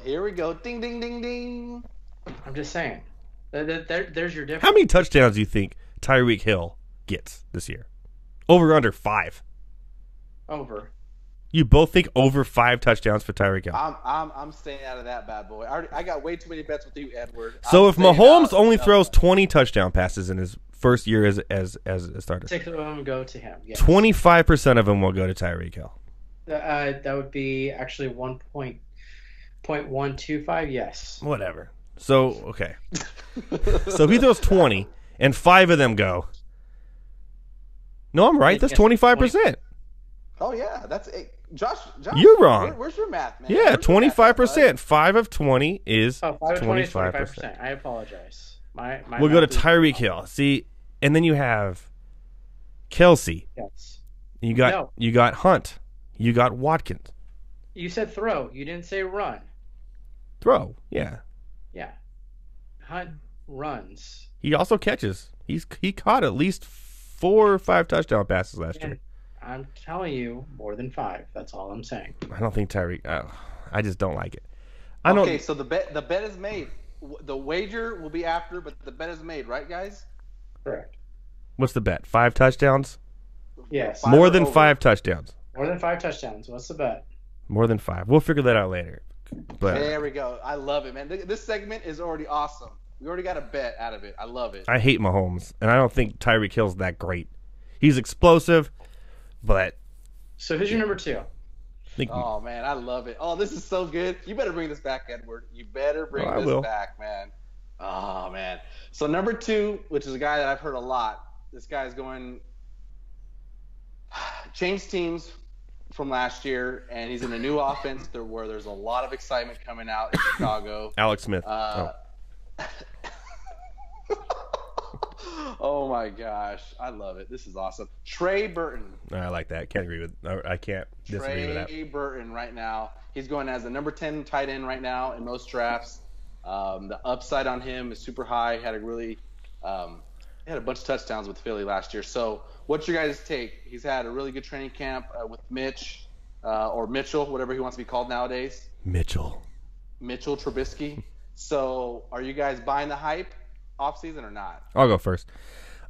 Speaker 4: Ding, ding, ding, ding.
Speaker 5: I'm just saying. There's your difference.
Speaker 1: How many touchdowns do you think Tyreek Hill gets this year? Over or under 5?
Speaker 5: Over.
Speaker 1: You both think over 5 touchdowns for Tyreek Hill?
Speaker 4: I'm staying out of that bad boy. I got way too many bets with you, Edward.
Speaker 1: So if Mahomes only throws 20 touchdown passes in his first year as a starter,
Speaker 5: 6 of them go to him. Yes.
Speaker 1: 25% of them will go to Tyreek Hill.
Speaker 5: That would be actually 1.125. Yes.
Speaker 1: Whatever. So okay. So if he throws 20 and 5 of them go. No, I'm right. That's 25%.
Speaker 4: Oh yeah, that's Josh.
Speaker 1: You're wrong.
Speaker 4: Where's your math, man?
Speaker 1: Yeah, 25%. 5 of 20 is
Speaker 5: 5 of 20 is 25%. I apologize.
Speaker 1: We'll go to Tyreek Hill. See, and then you have Kelsey.
Speaker 5: Yes.
Speaker 1: You got Hunt. You got Watkins.
Speaker 5: You said throw. You didn't say run.
Speaker 1: Throw. Yeah.
Speaker 5: Yeah. Hunt runs.
Speaker 1: He also catches. He caught at least 4 or 5 touchdown passes last year.
Speaker 5: I'm telling you, more than 5. That's all I'm saying.
Speaker 1: I don't think Tyreek. I just don't like it.
Speaker 4: Okay, so the bet is made. The wager will be after, but the bet is made, right, guys?
Speaker 5: Correct.
Speaker 1: What's the bet? 5 touchdowns?
Speaker 5: Yes.
Speaker 4: Five
Speaker 1: More
Speaker 4: or
Speaker 1: than
Speaker 4: over?
Speaker 1: 5 touchdowns.
Speaker 5: More than 5 touchdowns. What's the bet?
Speaker 1: More than 5. We'll figure that out later. But
Speaker 4: There we go. I love it, man. This segment is already awesome. We already got a bet out of it. I love it.
Speaker 1: I hate Mahomes, and I don't think Tyreek Hill's that great. He's explosive, but
Speaker 5: So who's your number 2?
Speaker 1: I think
Speaker 4: Oh man, I love it. Oh, this is so good. You better bring this back, Edward. You better bring
Speaker 1: I
Speaker 4: this
Speaker 1: will.
Speaker 4: back, man. Oh man. So number 2, which is a guy that I've heard a lot. This guy's going changed teams from last year, and he's in a new offense where there's a lot of excitement coming out in Chicago.
Speaker 1: Alex Smith.
Speaker 4: Oh my gosh, I love it. This is awesome. Trey Burton.
Speaker 1: I like that. I can't disagree with that.
Speaker 4: Trey Burton right now. He's going as the number 10 tight end right now in most drafts. The upside on him is super high. Had a bunch of touchdowns with Philly last year. So what's your guys' take? He's had a really good training camp with Mitch or Mitchell, whatever he wants to be called nowadays.
Speaker 1: Mitchell
Speaker 4: Trubisky. So are you guys buying the hype offseason or not?
Speaker 1: I'll go first.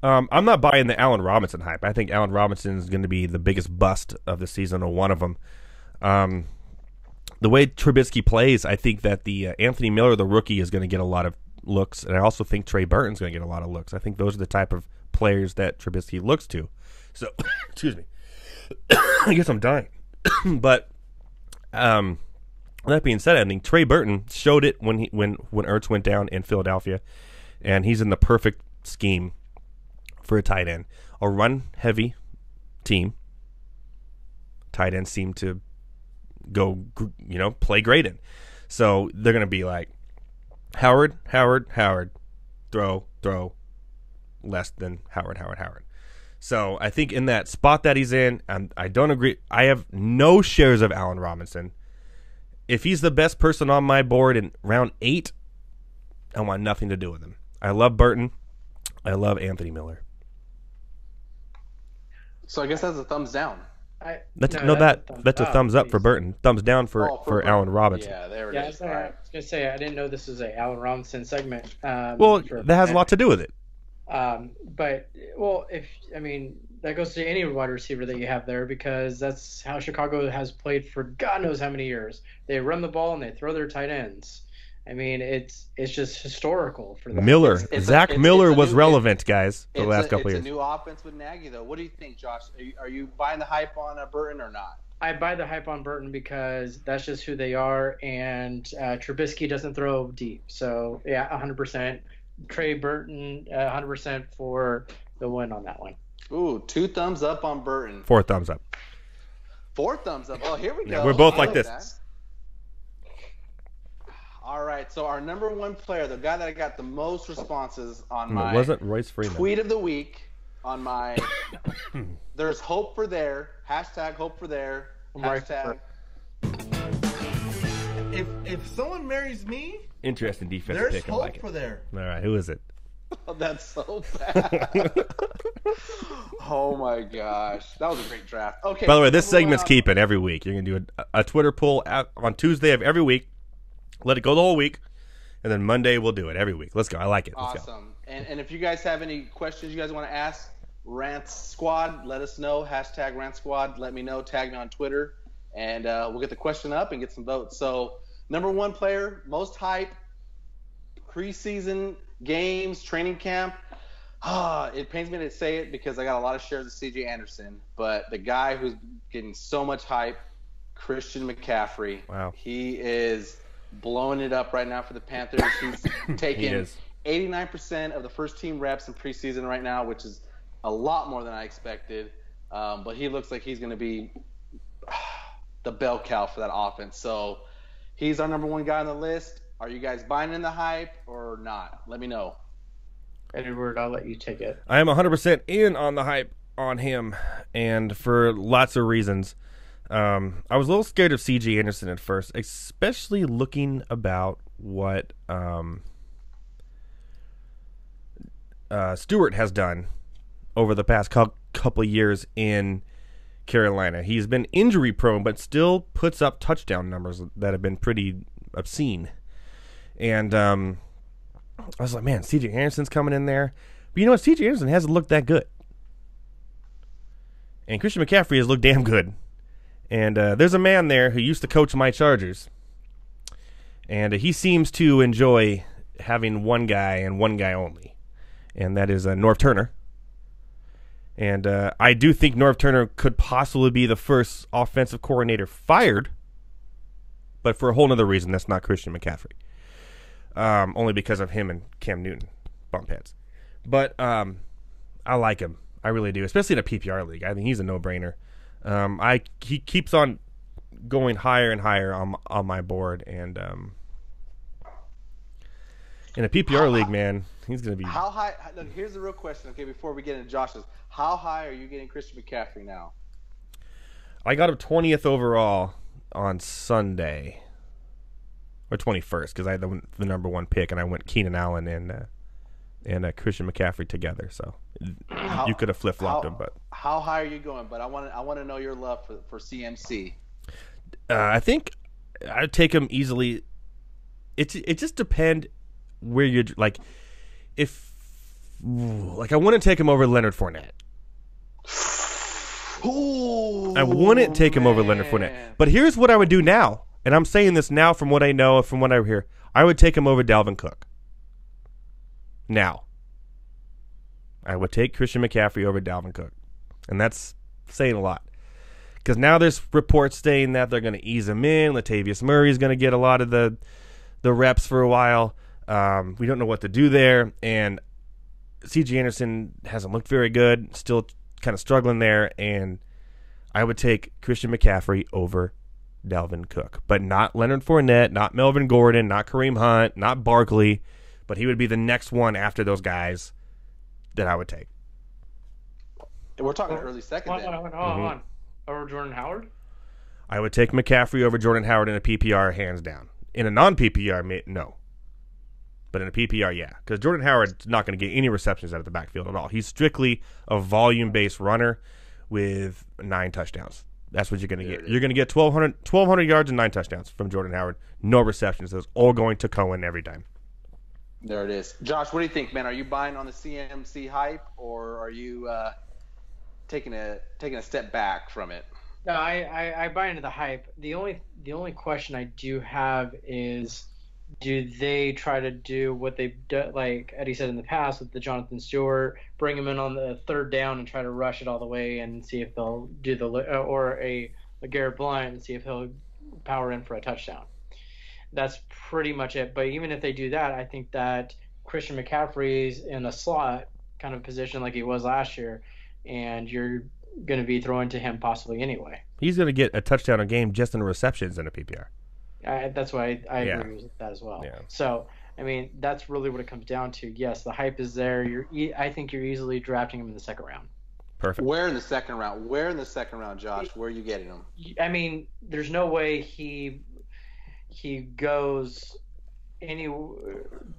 Speaker 1: I'm not buying the Allen Robinson hype. I think Allen Robinson is going to be the biggest bust of the season, or one of them. The way Trubisky plays, I think that the Anthony Miller, the rookie, is going to get a lot of looks, and I also think Trey Burton's going to get a lot of looks. I think those are the type of players that Trubisky looks to. So, excuse me. I guess I'm dying. But that being said, I think Trey Burton showed it when Ertz went down in Philadelphia, and he's in the perfect scheme for a tight end. A run-heavy team. Tight ends seem to play great in. So they're going to be like, Howard, throw, less than Howard. So I think in that spot that he's in, I don't agree. I have no shares of Allen Robinson. If he's the best person on my board in round 8, I want nothing to do with him. I love Burton. I love Anthony Miller.
Speaker 4: So I guess that's a thumbs down.
Speaker 1: That's a thumbs up for Burton. Thumbs down for Allen Robinson.
Speaker 4: Yeah, there it
Speaker 5: Yeah,
Speaker 4: is.
Speaker 5: I was going to say, I didn't know this was a Allen Robinson segment.
Speaker 1: Well, that has a lot to do with it.
Speaker 5: But that goes to any wide receiver that you have there, because that's how Chicago has played for God knows how many years. They run the ball and they throw their tight ends. I mean, it's just historical for them.
Speaker 1: Miller, Zach Miller was
Speaker 4: new,
Speaker 1: relevant, guys, the last couple years.
Speaker 4: It's a new offense with Nagy, though. What do you think, Josh? Are you buying the hype on Burton or not?
Speaker 5: I buy the hype on Burton because that's just who they are, and Trubisky doesn't throw deep. So, yeah, 100%. Trey Burton, 100% for the win on that one.
Speaker 4: Ooh, 2 thumbs up on Burton.
Speaker 1: 4 thumbs up.
Speaker 4: 4 thumbs up. Oh, here we go.
Speaker 1: We're both
Speaker 4: I
Speaker 1: like
Speaker 4: love
Speaker 1: this.
Speaker 4: that. All right, so our number 1 player, the guy that I got the most responses on my
Speaker 1: It wasn't Royce Freeman.
Speaker 4: tweet of the week, on my there's hope for there, hashtag hope for there, hashtag.
Speaker 6: If someone marries me,
Speaker 1: Interesting defensive
Speaker 6: there's
Speaker 1: pick. I
Speaker 6: hope
Speaker 1: like it.
Speaker 6: for there.
Speaker 1: All right, who is it?
Speaker 4: Oh, that's so bad. Oh my gosh, that was a great draft. Okay.
Speaker 1: By the way, this
Speaker 4: moving
Speaker 1: segment's
Speaker 4: on.
Speaker 1: keeping every week. You're going to do a Twitter poll on Tuesday of every week. Let it go the whole week, and then Monday we'll do it every week. Let's go. I like it. Let's go.
Speaker 4: Awesome. And if you guys have any questions you guys want to ask, Rants Squad, let us know. Hashtag Rants Squad. Let me know. Tag me on Twitter, and we'll get the question up and get some votes. So, number 1 player, most hype, preseason games, training camp. It pains me to say it because I got a lot of shares of C.J. Anderson, but the guy who's getting so much hype, Christian McCaffrey.
Speaker 1: Wow.
Speaker 4: He is blowing it up right now for the Panthers. He's taking 89% of the first team reps in preseason right now, which is a lot more than I expected. But he looks like he's going to be the bell cow for that offense. So he's our number 1 guy on the list. Are you guys buying in the hype or not? Let me know.
Speaker 5: Edward, I'll let you take it.
Speaker 1: I am 100% in on the hype on him, and for lots of reasons. I was a little scared of C.J. Anderson at first, especially looking about what Stewart has done over the past couple of years in Carolina. He's been injury prone, but still puts up touchdown numbers that have been pretty obscene. And I was like, man, C.J. Anderson's coming in there. But you know what? C.J. Anderson hasn't looked that good. And Christian McCaffrey has looked damn good. And there's a man there who used to coach my Chargers. And he seems to enjoy having one guy and one guy only. And that is Norv Turner. And I do think Norv Turner could possibly be the first offensive coordinator fired. But for a whole other reason, that's not Christian McCaffrey. Only because of him and Cam Newton. Bump heads. But I like him. I really do. Especially in a PPR league. I think he's a no-brainer. He keeps on going higher and higher on my board. And in a PPR league, man, he's going to be...
Speaker 4: How high... Look, here's the real question, okay, before we get into Josh's. How high are you getting Christian McCaffrey now?
Speaker 1: I got him 20th overall on Sunday. Or 21st, because I had the number one pick, and I went Keenan Allen and Christian McCaffrey together. So you could have flip-flopped him. But
Speaker 4: how high are you going? But I want to know your love for CMC.
Speaker 1: I think I'd take him easily. It just depends where you're like. I wouldn't take him over Leonard Fournette.
Speaker 4: Ooh,
Speaker 1: I wouldn't take him over Leonard Fournette. But here's what I would do now, and I'm saying this now from what I know, from what I hear. I would take him over Dalvin Cook. Now, I would take Christian McCaffrey over Dalvin Cook. And that's saying a lot. Because now there's reports saying that they're going to ease him in. Latavius Murray is going to get a lot of the reps for a while. We don't know what to do there. And C.J. Anderson hasn't looked very good. Still kind of struggling there. And I would take Christian McCaffrey over Dalvin Cook. But not Leonard Fournette, not Melvin Gordon, not Kareem Hunt, not Barkley. But he would be the next one after those guys that I would take.
Speaker 4: We're talking early second.
Speaker 5: Hold on. Over Jordan Howard?
Speaker 1: I would take McCaffrey over Jordan Howard in a PPR, hands down. In a non-PPR, no. But in a PPR, yeah. Because Jordan Howard's not going to get any receptions out of the backfield at all. He's strictly a volume-based runner with 9 touchdowns. That's what you're going to get. You're going to get 1,200 yards and 9 touchdowns from Jordan Howard. No receptions. That's all going to Cohen every time.
Speaker 4: There it is. Josh, what do you think, man? Are you buying on the CMC hype, or are you taking a step back from it?
Speaker 5: No, I buy into the hype. The only question I do have is, do they try to do what they've done, like Eddie said in the past with the Jonathan Stewart, bring him in on the third down and try to rush it all the way and see if they'll do or a Garrett Blount and see if he'll power in for a touchdown. That's pretty much it. But even if they do that, I think that Christian McCaffrey's in a slot kind of position like he was last year, and you're going to be throwing to him possibly anyway.
Speaker 1: He's going to get a touchdown a game just in receptions in a PPR.
Speaker 5: That's why I agree with that as well.
Speaker 1: Yeah.
Speaker 5: So, I mean, that's really what it comes down to. Yes, the hype is there. I think you're easily drafting him in the second round.
Speaker 1: Perfect.
Speaker 4: Where in the second round? Josh? Where are you getting him?
Speaker 5: I mean, there's no way he goes any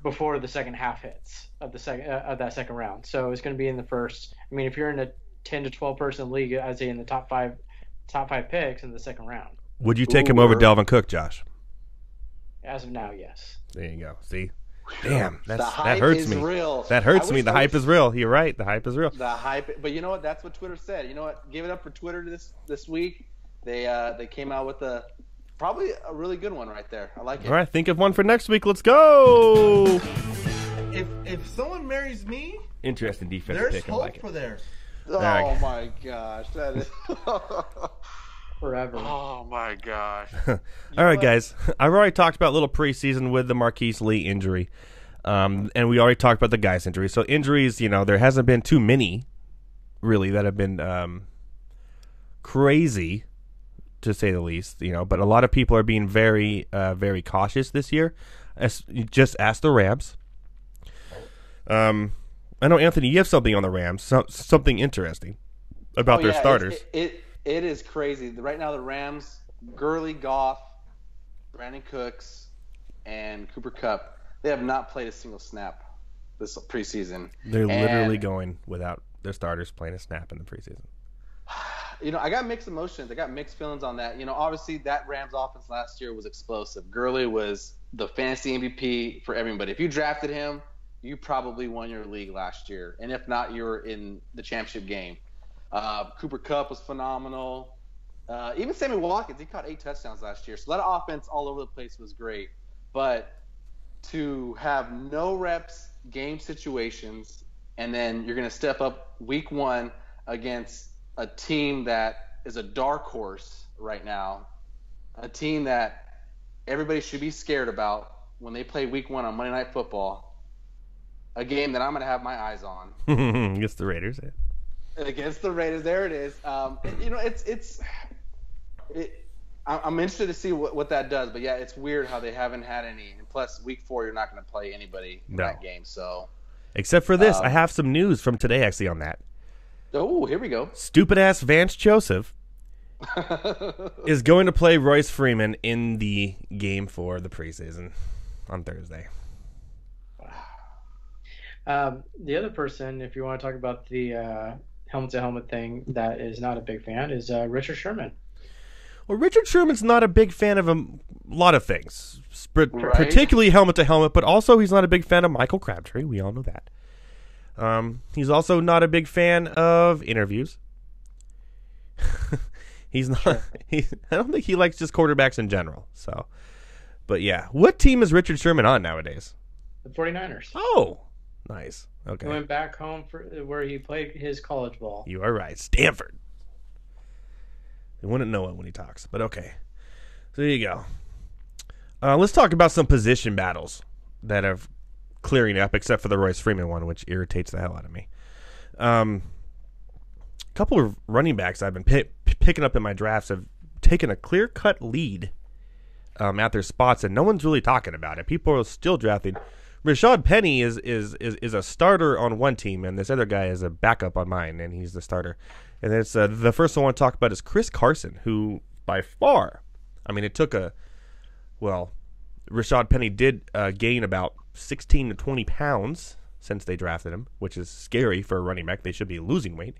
Speaker 5: before the second half hits of that second round. So it's going to be in the first. I mean, if you're in a 10 to 12 person league, I'd say in the top five picks in the second round.
Speaker 1: Would you take him over Dalvin Cook, Josh?
Speaker 5: As of now, yes.
Speaker 1: There you go. See? Damn, that
Speaker 4: hype
Speaker 1: hurts
Speaker 4: is
Speaker 1: me.
Speaker 4: real.
Speaker 1: That hurts me. The hype is real. You're right. The hype is real.
Speaker 4: The hype, but you know what? That's what Twitter said. You know what? Give it up for Twitter this week. They came out with probably a really good one right there. I like it.
Speaker 1: All right, think of one for next week. Let's go.
Speaker 6: If someone marries me,
Speaker 1: Interesting defense
Speaker 6: there's
Speaker 1: pick. I
Speaker 6: hope
Speaker 1: like it.
Speaker 6: for there.
Speaker 4: Oh my gosh, that is
Speaker 5: Forever.
Speaker 4: Oh my gosh.
Speaker 1: All right, guys. I've already talked about a little preseason with the Marquise Lee injury. And we already talked about the guy's injury. So injuries, there hasn't been too many, really, that have been crazy, to say the least. But a lot of people are being very, very cautious this year. Just ask the Rams. I know, Anthony, you have something on the Rams, something interesting about their starters.
Speaker 4: It is crazy. Right now, the Rams, Gurley, Goff, Brandon Cooks, and Cooper Kupp, they have not played a single snap this preseason.
Speaker 1: They're literally going without their starters playing a snap in the preseason.
Speaker 4: I got mixed emotions. I got mixed feelings on that. Obviously, that Rams offense last year was explosive. Gurley was the fantasy MVP for everybody. If you drafted him, you probably won your league last year. And if not, you were in the championship game. Cooper Kupp was phenomenal. Even Sammy Watkins, he caught 8 touchdowns last year. So that offense all over the place was great. But to have no reps, game situations, and then you're going to step up week 1 against a team that is a dark horse right now, a team that everybody should be scared about when they play week 1 on Monday Night Football, a game that I'm going to have my eyes on.
Speaker 1: Against the Raiders. Yeah.
Speaker 4: Against the Raiders, there it is. I'm interested to see what that does. But, yeah, it's weird how they haven't had any. And plus, week 4, you're not going to play anybody in that game. So,
Speaker 1: except for this, I have some news from today actually on that.
Speaker 4: Oh, here we go.
Speaker 1: Stupid-ass Vance Joseph is going to play Royce Freeman in the game for the preseason on Thursday.
Speaker 5: The other person, if you want to talk about the helmet-to-helmet thing, that is not a big fan, is Richard Sherman.
Speaker 1: Well, Richard Sherman's not a big fan of a lot of things, particularly helmet-to-helmet, but also he's not a big fan of Michael Crabtree. We all know that. He's also not a big fan of interviews. He's not.
Speaker 5: Sure.
Speaker 1: I don't think he likes just quarterbacks in general. So, but yeah, what team is Richard Sherman on nowadays?
Speaker 5: The 49ers.
Speaker 1: Oh, nice. Okay.
Speaker 5: He went back home for where he played his college ball.
Speaker 1: You are right. Stanford. They wouldn't know it when he talks, but okay. So there you go. Let's talk about some position battles that are clearing up, except for the Royce Freeman one, which irritates the hell out of me. A couple of running backs I've been picking up in my drafts have taken a clear-cut lead at their spots, and no one's really talking about it. People are still drafting. Rashad Penny is a starter on one team, and this other guy is a backup on mine, and he's the starter. And it's the first one I want to talk about is Chris Carson, who by far, I mean, it took Rashad Penny did gain about 16 to 20 pounds since they drafted him, which is scary for a running back. They should be losing weight.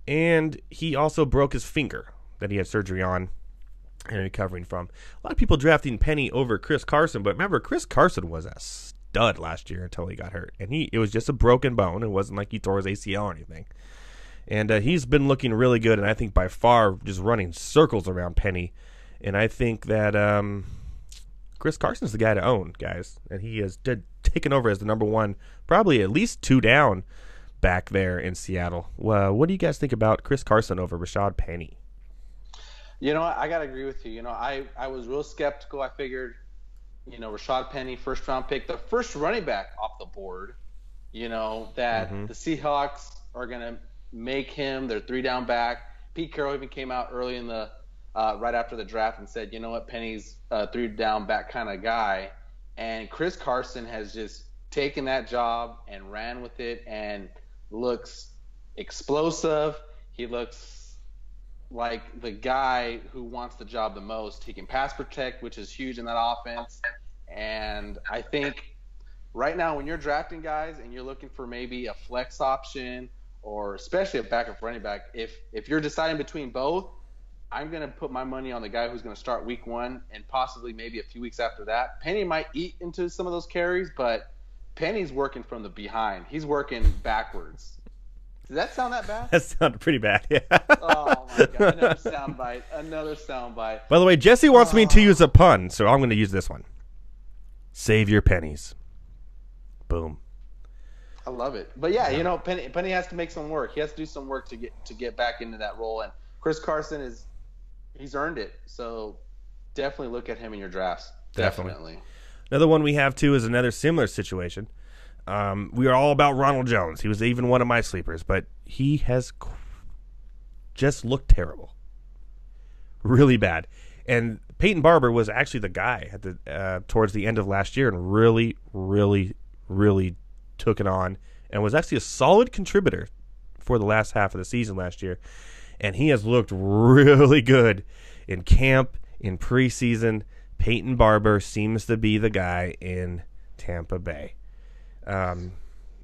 Speaker 1: And he also broke his finger that he had surgery on and recovering from. A lot of people drafting Penny over Chris Carson, but remember, Chris Carson was a stud last year until he got hurt. And it was just a broken bone. It wasn't like he tore his ACL or anything. And he's been looking really good, and I think by far just running circles around Penny. And I think that Chris Carson's the guy to own, guys. And he has taken over as the number one, probably at least 2 down back there in Seattle. What do you guys think about Chris Carson over Rashad Penny?
Speaker 4: You know, I got to agree with you. You know, I was real skeptical. I figured, Rashad Penny, first-round pick, the first running back off the board, that the Seahawks are going to make him their 3-down back. Pete Carroll even came out early in the right after the draft and said, you know what, Penny's a 3-down back kind of guy. And Chris Carson has just taken that job and ran with it and looks explosive. He looks like the guy who wants the job the most. He can pass protect, which is huge in that offense. And I think right now when you're drafting guys and you're looking for maybe a flex option or especially a backup running back, if you're deciding between both, I'm going to put my money on the guy who's going to start week 1 and possibly maybe a few weeks after that. Penny might eat into some of those carries, but Penny's working from the behind. He's working backwards. Does that sound that bad?
Speaker 1: That sounded pretty bad, yeah.
Speaker 4: Oh, my God. Another soundbite.
Speaker 1: By the way, Jesse wants me to use a pun, so I'm going to use this one. Save your pennies. Boom.
Speaker 4: I love it. But, yeah, Penny has to make some work. He has to do some work to get back into that role. And Chris Carson he's earned it. So definitely look at him in your drafts. Definitely.
Speaker 1: Another one we have, too, is another similar situation. We are all about Ronald Jones. He was even one of my sleepers, but he has just looked terrible. Really bad. And Peyton Barber was actually the guy at the towards the end of last year and really, really, really took it on and was actually a solid contributor for the last half of the season last year. And he has looked really good in camp, in preseason. Peyton Barber seems to be the guy in Tampa Bay.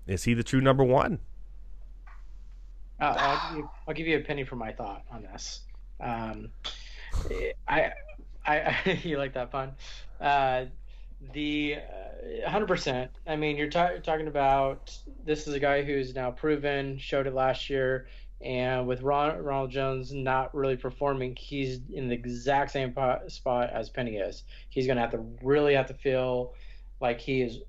Speaker 1: Is he the true number one?
Speaker 5: I'll give you a penny for my thought on this. You like that pun? The 100%. I mean, you're talking about this is a guy who's now proven, showed it last year, And with Ronald Jones not really performing, he's in the exact same spot as Penny is. He's going to really have to feel like he is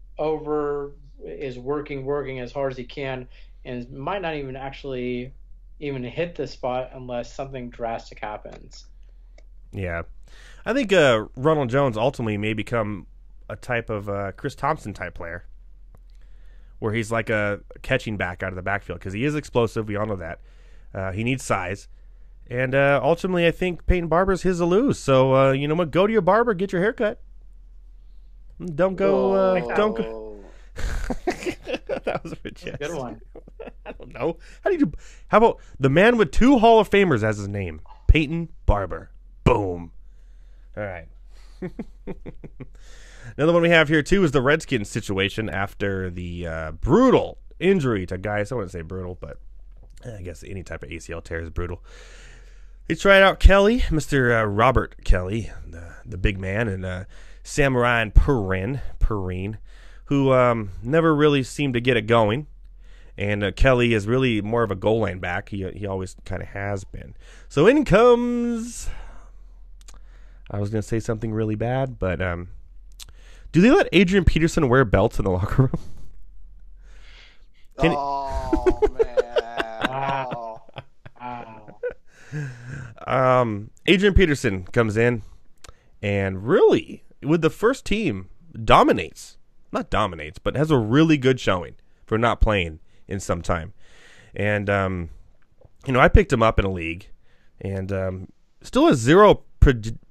Speaker 5: working as hard as he can, and might not even actually even hit the spot unless something drastic happens.
Speaker 1: Yeah. I think Ronald Jones ultimately may become a type of Chris Thompson type player, where he's like a catching back out of the backfield, because he is explosive. We all know that. He needs size. And ultimately, I think Peyton Barber's his to lose. So, you know what? Go to your barber, get your hair cut. Don't go. Don't go. That was a bit chest.
Speaker 5: Good one.
Speaker 1: I don't know. How about the man with 2 Hall of Famers as his name? Peyton Barber. Boom. All right. Another one we have here, too, is the Redskins situation after the brutal injury to guys. I wouldn't say brutal, but I guess any type of ACL tear is brutal. They tried out Kelly, Mr. Robert Kelly, the big man, and Samurai Perrine, who never really seemed to get it going. And Kelly is really more of a goal line back. He always kind of has been. So in comes... I was going to say something really bad, but do they let Adrian Peterson wear belts in the locker room?
Speaker 4: Oh, man. Oh.
Speaker 1: Adrian Peterson comes in and really, with the first team, not dominates, but has a really good showing for not playing in some time. And, I picked him up in a league, and still has 0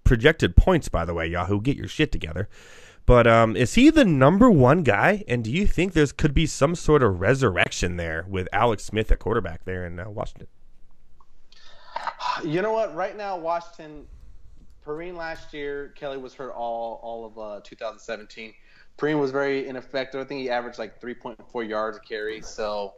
Speaker 1: projected points, by the way. Yahoo, get your shit together. But is he the number 1 guy? And do you think could be some sort of resurrection there with Alex Smith at quarterback there in Washington?
Speaker 4: You know what? Right now, Washington, Perrine last year, Kelly was hurt all of 2017. Perrine was very ineffective. I think he averaged like 3.4 yards a carry, so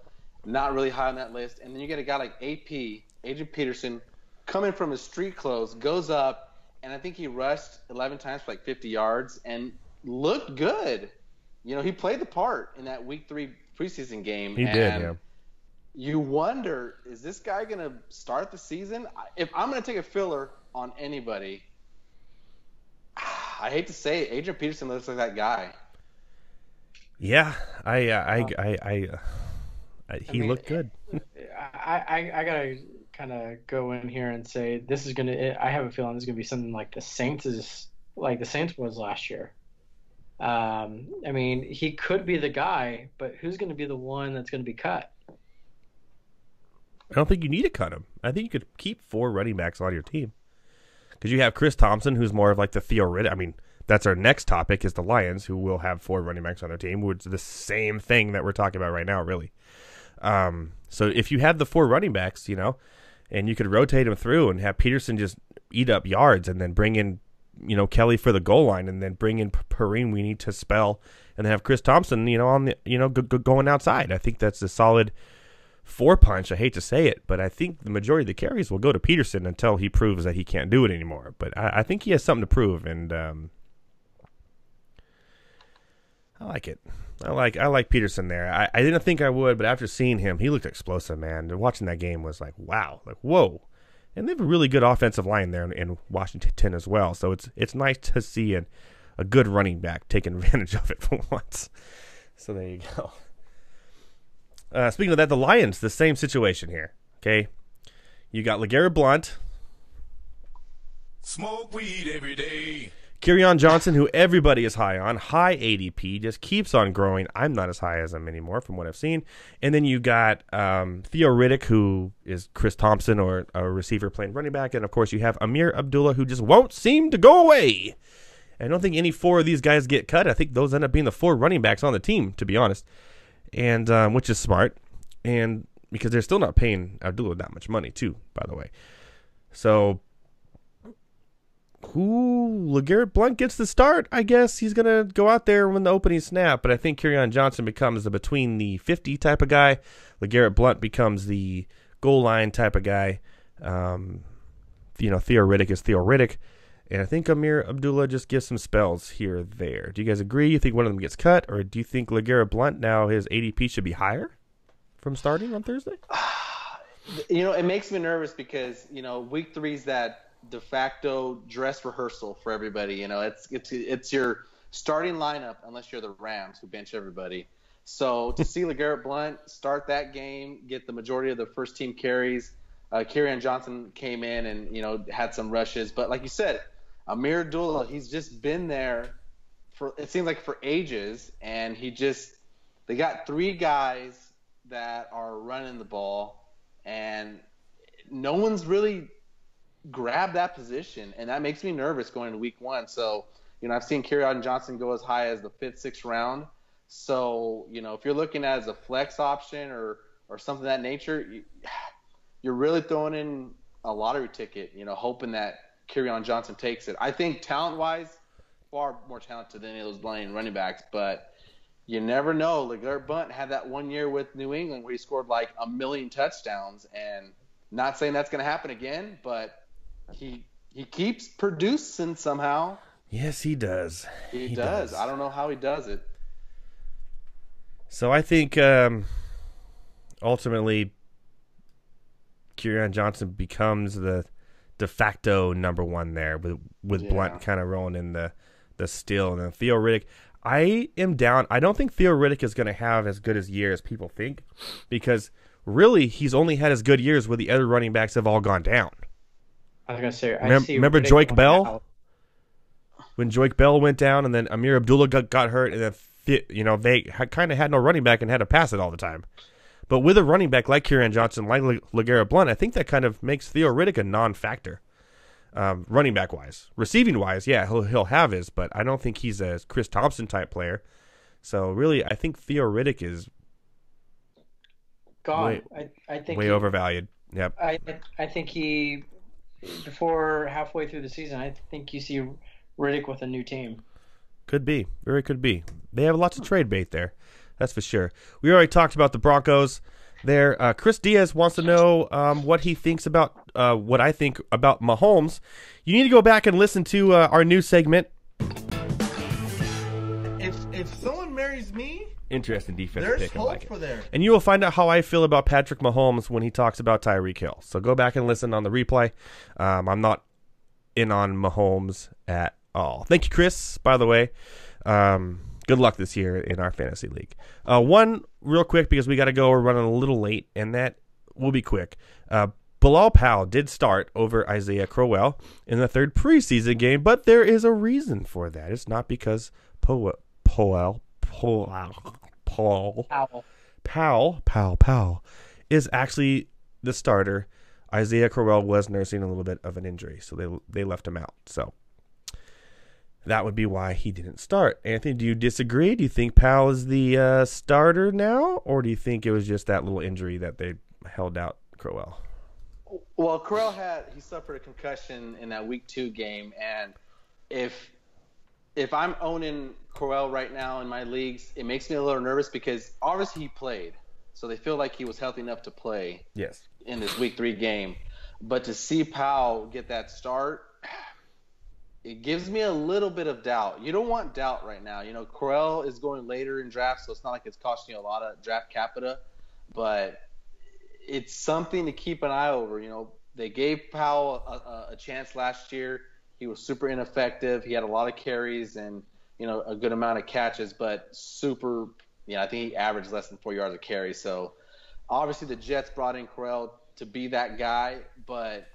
Speaker 4: not really high on that list. And then you get a guy like Adrian Peterson, coming from his street clothes, goes up, and I think he rushed 11 times for like 50 yards and looked good. He played the part in that week 3 preseason game.
Speaker 1: He did, yeah.
Speaker 4: You wonder, is this guy going to start the season? If I'm going to take a filler on anybody, I hate to say it, Adrian Peterson looks like that guy.
Speaker 1: Yeah, he looked good.
Speaker 5: I gotta kind of go in here and say this is gonna. I have a feeling this is gonna be something like the Saints was last year. He could be the guy, but who's going to be the one that's going to be cut?
Speaker 1: I don't think you need to cut him. I think you could keep 4 running backs on your team, because you have Chris Thompson, who's more of like the theoretic. That's our next topic, is the Lions, who will have 4 running backs on their team, which is the same thing that we're talking about right now, really. So if you had the 4 running backs, and you could rotate them through and have Peterson just eat up yards, and then bring in, Kelly for the goal line, and then bring in Perrine, we need to spell, and then have Chris Thompson, on the, going outside. I think that's a solid 4-punch. I hate to say it, but I think the majority of the carries will go to Peterson until he proves that he can't do it anymore. But I think he has something to prove, and I like it. I like Peterson there. I didn't think I would, but after seeing him, he looked explosive, man. Watching that game was like, wow, like whoa. And they have a really good offensive line there in Washington as well. So it's nice to see a good running back taking advantage of it for once. So there you go. Speaking of that, the Lions, the same situation here. Okay, you got LeGarrette Blount,
Speaker 3: Smoke weed every day.
Speaker 1: Kerryon Johnson, who everybody is high on, high ADP, just keeps on growing. I'm not as high as him anymore from what I've seen. And then you got Theo Riddick, who is Chris Thompson, or a receiver playing running back. And, of course, you have Amir Abdullah, who just won't seem to go away. I don't think any 4 of these guys get cut. I think those end up being the 4 running backs on the team, to be honest, and which is smart. And because they're still not paying Abdullah that much money, too, by the way. So LeGarrette Blount gets the start. I guess he's going to go out there when the opening snap, but I think Kerryon Johnson becomes the between the 50 type of guy. LeGarrette Blount becomes the goal line type of guy. Theo Riddick is Theo Riddick, and I think Amir Abdullah just gives some spells here or there. Do you guys agree? You think one of them gets cut, or do you think LeGarrette Blount, now his ADP should be higher from starting on Thursday?
Speaker 4: It makes me nervous because week 3 is that de facto dress rehearsal for everybody. It's your starting lineup unless you're the Rams who bench everybody. So to see LeGarrette Blount start that game, get the majority of the first team carries, Kerryon Johnson came in and had some rushes, but like you said, Amir Abdullah, he's just been there for it seems like for ages, and they got 3 guys that are running the ball, and no one's really grabbed that position, and that makes me nervous going into week 1. So, I've seen Kerryon Johnson go as high as the 5th, 6th round. So, if you're looking at it as a flex option or something of that nature, you're really throwing in a lottery ticket, hoping that Kerryon Johnson takes it. I think talent-wise, far more talented than any of those blind running backs, but you never know. LeGarrette Blount had that 1 year with New England where he scored like 1 million touchdowns, and not saying that's going to happen again, but he keeps producing somehow.
Speaker 1: Yes, he does.
Speaker 4: He does. I don't know how he does it.
Speaker 1: So I think ultimately Kerryon Johnson becomes the de facto number 1 there with Blount kind of rolling in the steal. And then Theo Riddick, I am down. I don't think Theo Riddick is going to have as good as year as people think, because really he's only had as good years where the other running backs have all gone down.
Speaker 5: I was going to say,
Speaker 1: remember Joique Bell? When Joique Bell went down and then Amir Abdullah got hurt, and then they kind of had no running back and had to pass it all the time. But with a running back like Kerryon Johnson, like LeGarrette Blount, I think that kind of makes Theo Riddick a non-factor, running back wise. Receiving wise, yeah, he'll have his, but I don't think he's a Chris Thompson type player. So really, I think Theo Riddick is
Speaker 5: gone. I think
Speaker 1: way overvalued. Yep.
Speaker 5: I think he, before halfway through the season, I think you see Riddick with a new team.
Speaker 1: Could be. Very could be. They have lots of trade bait there. That's for sure. We already talked about the Broncos there. Chris Diaz wants to know what he thinks about what I think about Mahomes. You need to go back and listen to our new segment.
Speaker 6: If someone marries me,
Speaker 1: interesting defensive
Speaker 6: there's
Speaker 1: pick. I
Speaker 6: hope
Speaker 1: like it.
Speaker 6: for there.
Speaker 1: And you will find out how I feel about Patrick Mahomes when he talks about Tyreek Hill. So go back and listen on the replay. I'm not in on Mahomes at all. Thank you, Chris, by the way. Good luck this year in our fantasy league. One real quick, because we got to go. We're running a little late, and that will be quick. Bilal Powell did start over Isaiah Crowell in the 3rd preseason game, but there is a reason for that. It's not because Powell is actually the starter. Isaiah Crowell was nursing a little bit of an injury, so they left him out. So that would be why he didn't start. Anthony, do you disagree? Do you think Powell is the starter now, or do you think it was just that little injury that they held out Crowell?
Speaker 4: Well, Crowell he suffered a concussion in that week 2 game, and if I'm owning Crowell right now in my leagues, it makes me a little nervous because obviously he played, so they feel like he was healthy enough to play.
Speaker 1: Yes.
Speaker 4: In this week 3 game. But to see Powell get that start, it gives me a little bit of doubt. You don't want doubt right now. Crowell is going later in drafts, so it's not like it's costing you a lot of draft capita, but it's something to keep an eye over. They gave Powell a chance last year. He was super ineffective. He had a lot of carries and, a good amount of catches, but I think he averaged less than 4 yards a carry. So obviously the Jets brought in Crowell to be that guy, but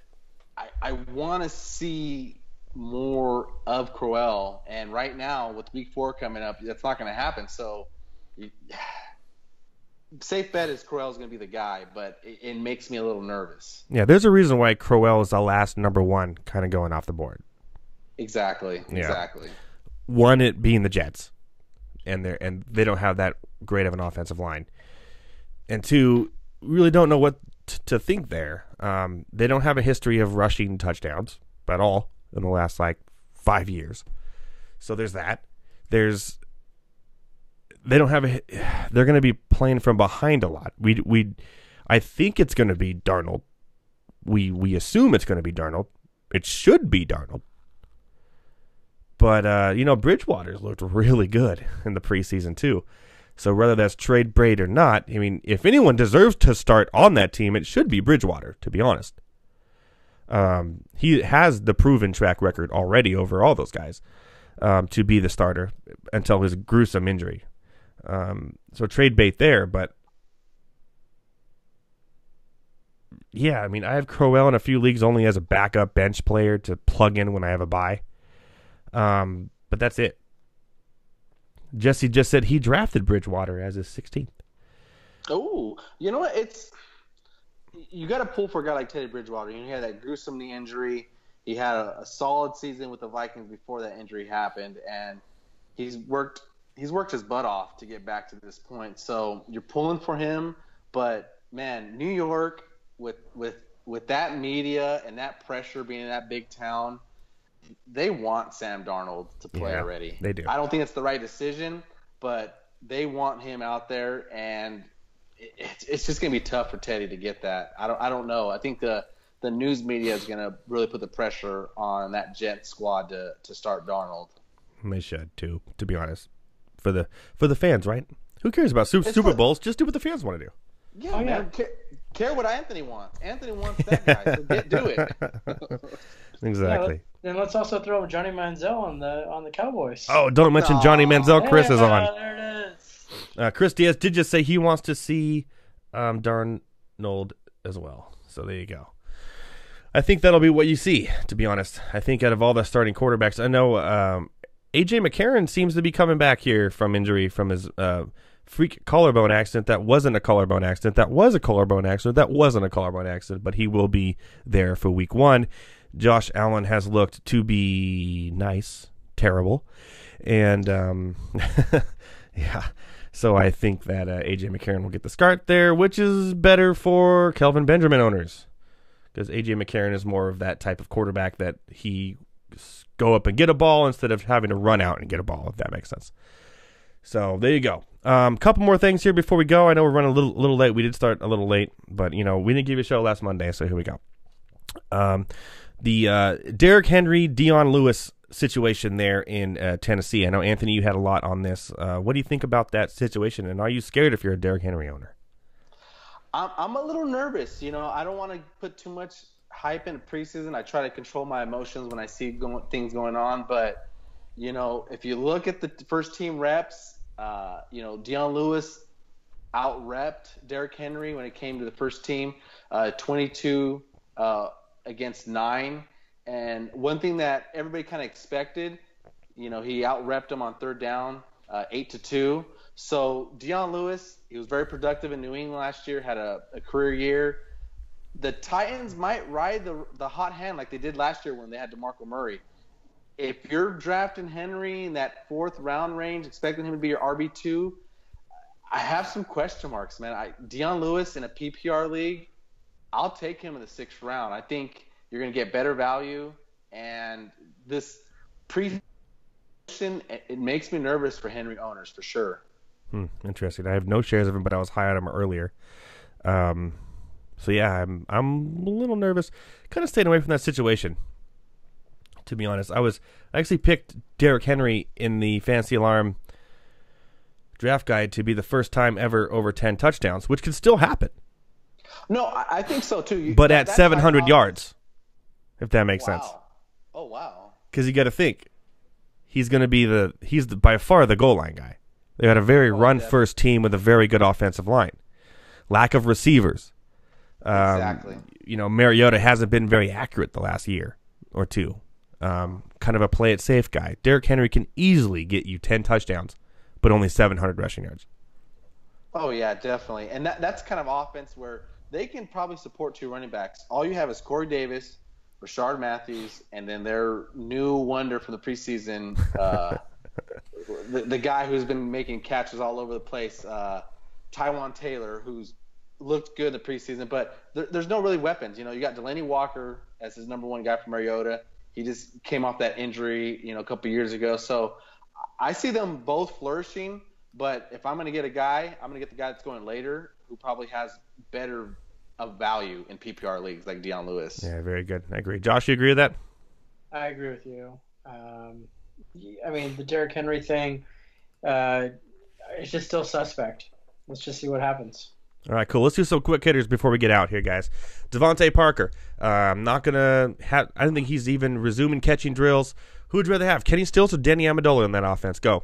Speaker 4: I want to see more of Crowell. And right now with week 4 coming up, that's not going to happen. So safe bet is Crowell's going to be the guy, but it makes me a little nervous.
Speaker 1: Yeah, there's a reason why Crowell is the last number 1 kind of going off the board.
Speaker 4: Exactly.
Speaker 1: One, it being the Jets, and they don't have that great of an offensive line. And 2, really don't know what to think there. They don't have a history of rushing touchdowns at all in the last 5 years. So there's that. They don't have they're going to be playing from behind a lot. I think it's going to be Darnold. We assume it's going to be Darnold. It should be Darnold. But Bridgewater's looked really good in the preseason too. So whether that's trade Braid or not, I mean, if anyone deserves to start on that team, it should be Bridgewater, to be honest. He has the proven track record already over all those guys to be the starter until his gruesome injury. So trade bait there, but yeah, I mean, I have Crowell in a few leagues only as a backup bench player to plug in when I have a bye. But that's it. Jesse just said he drafted Bridgewater as his 16th.
Speaker 4: Oh, you know what? You got to pull for a guy like Teddy Bridgewater. He had that gruesome knee injury. He had a solid season with the Vikings before that injury happened, and he's worked his butt off to get back to this point. So you're pulling for him, but man, New York with that media and that pressure being in that big town, they want Sam Darnold to play already.
Speaker 1: They do.
Speaker 4: I don't think it's the right decision, but they want him out there, and it's just going to be tough for Teddy to get that. I don't know. I think the news media is going to really put the pressure on that Jet squad to start Darnold.
Speaker 1: They should too, to be honest. For the fans, right? Who cares about Super Bowls? Just do what the fans want to do.
Speaker 4: Yeah, man. Care what Anthony wants. Anthony wants that guy, so do it.
Speaker 1: Exactly.
Speaker 5: Then let's also throw Johnny Manziel on the Cowboys.
Speaker 1: Oh, don't mention Johnny Manziel. Chris is on.
Speaker 5: There it is.
Speaker 1: Chris Diaz did just say he wants to see Darnold as well. So there you go. I think that'll be what you see, to be honest. I think out of all the starting quarterbacks, I know A.J. McCarron seems to be coming back here from injury from his freak collarbone accident. That wasn't a collarbone accident. That was a collarbone accident. That wasn't a collarbone accident, but he will be there for week 1. Josh Allen has looked to be nice, terrible. And, yeah. So I think that A.J. McCarron will get the start there, which is better for Kelvin Benjamin owners. Because A.J. McCarron is more of that type of quarterback that he go up and get a ball instead of having to run out and get a ball, if that makes sense. So there you go. Couple more things here before we go. I know we're running a little late. We did start a little late, but, we didn't give you a show last Monday, so here we go. The Derrick Henry, Dion Lewis situation there in Tennessee. I know, Anthony, you had a lot on this. What do you think about that situation, and are you scared if you're a Derrick Henry owner?
Speaker 4: I'm a little nervous. I don't want to put too much hype in preseason. I try to control my emotions when I see things going on. But, if you look at the first team reps, Dion Lewis out-repped Derrick Henry when it came to the first team, 22 against 9. And one thing that everybody kind of expected, he out-repped him on third down, 8-2. So Dion Lewis, he was very productive in New England last year, had a career year. The Titans might ride the hot hand like they did last year when they had DeMarco Murray. If you're drafting Henry in that 4th round range, expecting him to be your RB2, I have some question marks, man. Dion Lewis in a PPR league, I'll take him in the 6th round. I think you're going to get better value, and this it makes me nervous for Henry owners for sure.
Speaker 1: Interesting. I have no shares of him, but I was high on him earlier. So yeah, I'm a little nervous. Kind of staying away from that situation, to be honest. I actually picked Derrick Henry in the Fantasy Alarm draft guide to be the first time ever over 10 touchdowns, which could still happen.
Speaker 4: No, I think so too.
Speaker 1: But at 700 yards, if that makes sense.
Speaker 4: Oh wow!
Speaker 1: Because you got to think, he's by far the goal line guy. They had a very run-first team with a very good offensive line. Lack of receivers.
Speaker 4: Exactly.
Speaker 1: Mariota hasn't been very accurate the last year or two. Kind of a play-it-safe guy. Derrick Henry can easily get you 10 touchdowns, but only 700 rushing yards.
Speaker 4: Oh, yeah, definitely. And that's kind of offense where they can probably support 2 running backs. All you have is Corey Davis, Rashard Matthews, and then their new wonder from the preseason, the guy who's been making catches all over the place, Tywan Taylor, who's looked good in the preseason. But there's no really weapons. You got Delaney Walker as his number 1 guy from Mariota. He just came off that injury, a couple years ago. So I see them both flourishing. But if I'm going to get a guy, I'm going to get the guy that's going later who probably has better of value in PPR leagues like Dion Lewis.
Speaker 1: Yeah, very good. I agree. Josh, you agree with that?
Speaker 5: I agree with you. The Derrick Henry thing, it's just still suspect. Let's just see what happens.
Speaker 1: All right, cool. Let's do some quick hitters before we get out here, guys. Devontae Parker. I'm not going to have – I don't think he's even resuming catching drills. Who would you rather have, Kenny Stills or Danny Amendola in that offense? Go.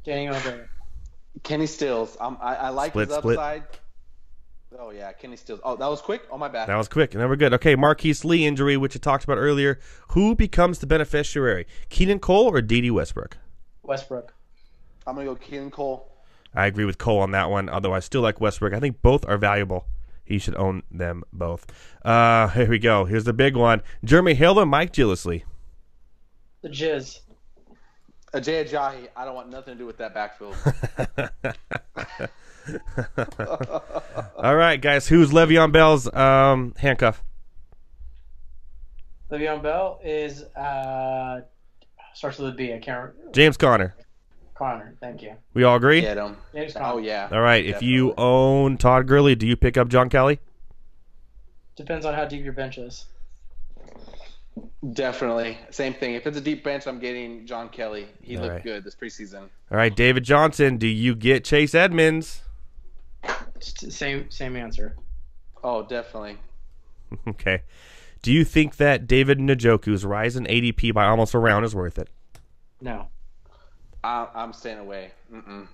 Speaker 5: Danny Amendola.
Speaker 4: Kenny Stills. I like his upside. Oh, yeah, Kenny Stills. Oh, that was quick? Oh, my bad.
Speaker 1: That was quick, and then we're good. Okay, Marquise Lee injury, which you talked about earlier. Who becomes the beneficiary, Keenan Cole or Dede Westbrook?
Speaker 5: Westbrook.
Speaker 4: I'm going to go Keenan Cole.
Speaker 1: I agree with Cole on that one, although I still like Westbrook. I think both are valuable. He should own them both. Here we go. Here's the big one. Jeremy Hill and Mike Gillislee.
Speaker 5: The Jizz.
Speaker 4: Ajay Ajayi. I don't want nothing to do with that backfield.
Speaker 1: All right, guys. Who's Le'Veon Bell's handcuff?
Speaker 5: Le'Veon Bell is starts with a B. I can't remember.
Speaker 1: James Conner.
Speaker 5: Connor. Thank you.
Speaker 1: We all agree?
Speaker 4: Get him.
Speaker 5: James Conner.
Speaker 4: Oh, yeah.
Speaker 1: All right. Definitely. If you own Todd Gurley, do you pick up John Kelly?
Speaker 5: Depends on how deep your bench is.
Speaker 4: Definitely. Same thing. If it's a deep bench, I'm getting John Kelly. He
Speaker 1: all
Speaker 4: looked
Speaker 1: right.
Speaker 4: good this preseason.
Speaker 1: All right, David Johnson, do you get Chase Edmonds?
Speaker 5: Same answer.
Speaker 4: Oh, definitely.
Speaker 1: Okay. Do you think that David Njoku's rise in ADP by almost a round is worth it?
Speaker 5: No.
Speaker 4: I'm staying away. Mm-mm.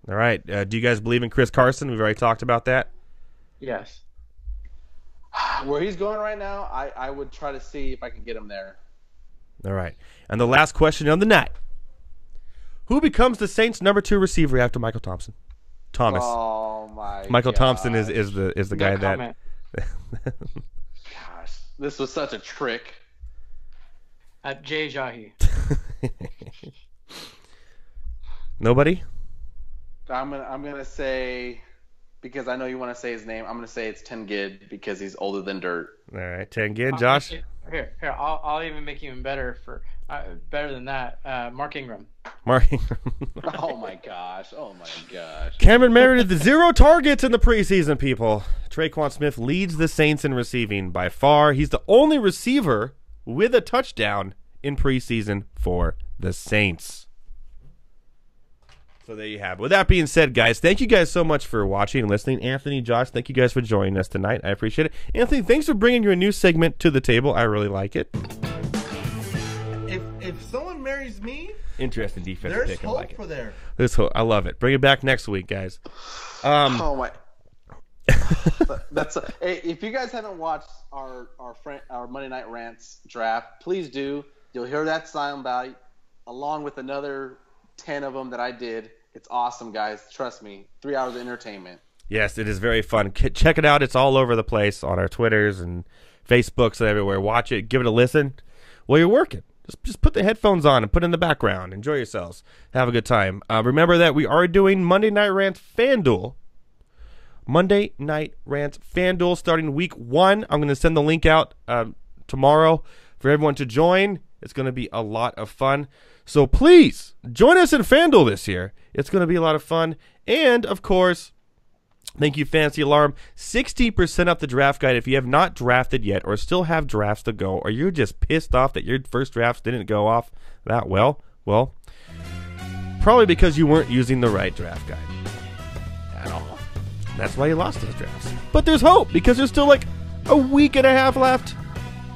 Speaker 1: All right. Do you guys believe in Chris Carson? We've already talked about that.
Speaker 5: Yes.
Speaker 4: Where he's going right now, I would try to see if I can get him there.
Speaker 1: All right. And the last question of the night. Who becomes the Saints' number 2 receiver after Michael Thomas?
Speaker 4: Oh, my
Speaker 1: Michael
Speaker 4: gosh.
Speaker 1: Thompson is the guy that...
Speaker 4: Gosh, this was such a trick.
Speaker 5: Jay Ajayi.
Speaker 1: Nobody?
Speaker 4: I'm gonna say, because I know you want to say his name, I'm gonna say it's Tengid because he's older than dirt.
Speaker 1: All right. 10 again, Josh.
Speaker 5: Here. I'll even make you even better better than that. Mark Ingram.
Speaker 1: Mark.
Speaker 4: Oh my gosh.
Speaker 1: Cameron Meredith, 0 targets in the preseason, people. Traquan Smith leads the Saints in receiving by far. He's the only receiver with a touchdown in preseason for the Saints. So there you have it. With that being said, guys, thank you guys so much for watching and listening. Anthony, Josh, thank you guys for joining us tonight. I appreciate it. Anthony, thanks for bringing your new segment to the table. I really like it.
Speaker 6: If someone marries me,
Speaker 1: Interesting defensive
Speaker 6: there's
Speaker 1: pick. I
Speaker 6: hope
Speaker 1: like it.
Speaker 6: for there.
Speaker 1: There's hope. I love it. Bring it back next week, guys.
Speaker 4: Oh my. Hey, if you guys haven't watched our Monday Night Rants draft, please do. You'll hear that sound bite along with another 10 of them that I did. It's awesome, guys. Trust me. 3 hours of entertainment.
Speaker 1: Yes, it is very fun. Check it out. It's all over the place on our Twitters and Facebooks and everywhere. Watch it. Give it a listen while you're working. Just put the headphones on and put it in the background. Enjoy yourselves. Have a good time. Remember that we are doing Monday Night Rants FanDuel. Monday Night Rants FanDuel starting week 1. I'm going to send the link out tomorrow for everyone to join. It's going to be a lot of fun. So please join us in FanDuel this year. It's going to be a lot of fun. And, of course, thank you, Fantasy Alarm. 60% off the draft guide if you have not drafted yet or still have drafts to go, or you're just pissed off that your first drafts didn't go off that well. Well, probably because you weren't using the right draft guide at all. That's why you lost those drafts. But there's hope because there's still like a week and a half left.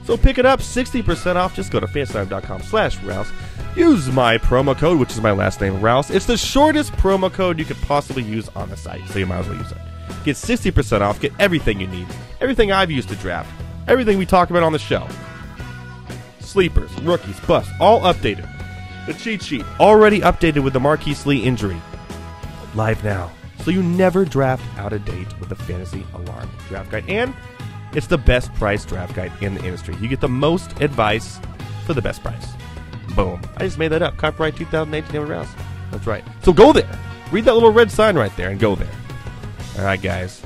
Speaker 1: So pick it up, 60% off. Just go to fantasy.com/Rouse. Use my promo code, which is my last name, Rouse. It's the shortest promo code you could possibly use on the site, so you might as well use it. Get 60% off. Get everything you need. Everything I've used to draft. Everything we talk about on the show. Sleepers, rookies, busts, all updated. The cheat sheet, already updated with the Marquise Lee injury. Live now. So you never draft out of date with the Fantasy Alarm draft guide. And it's the best price draft guide in the industry. You get the most advice for the best price. Boom. I just made that up. Copyright 2018 David Rouse. That's right. So go there. Read that little red sign right there and go there. All right, guys.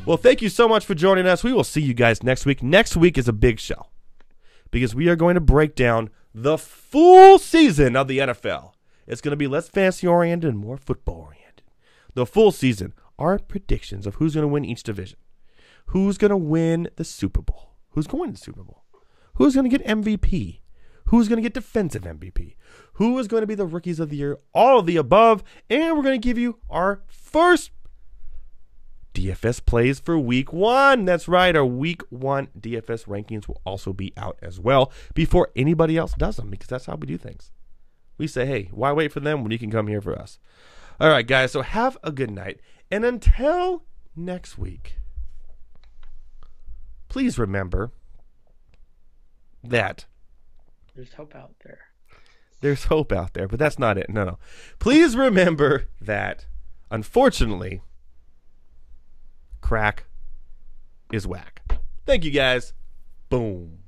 Speaker 1: Well, thank you so much for joining us. We will see you guys next week. Next week is a big show because we are going to break down the full season of the NFL. It's going to be less fantasy-oriented and more football-oriented. The full season, our predictions of who's going to win each division. Who's going to win the Super Bowl? Who's going to the Super Bowl? Who's going to get MVP? who's going to get defensive MVP, who is going to be the rookies of the year, all of the above, and we're going to give you our first DFS plays for week 1. That's right, our week 1 DFS rankings will also be out as well before anybody else does them, because that's how we do things. We say, hey, why wait for them when you can come here for us? All right, guys, so have a good night. And until next week, please remember that
Speaker 5: There's hope out there.
Speaker 1: there's hope out there, but that's not it. No. Please remember that, unfortunately, crack is whack. Thank you, guys. Boom.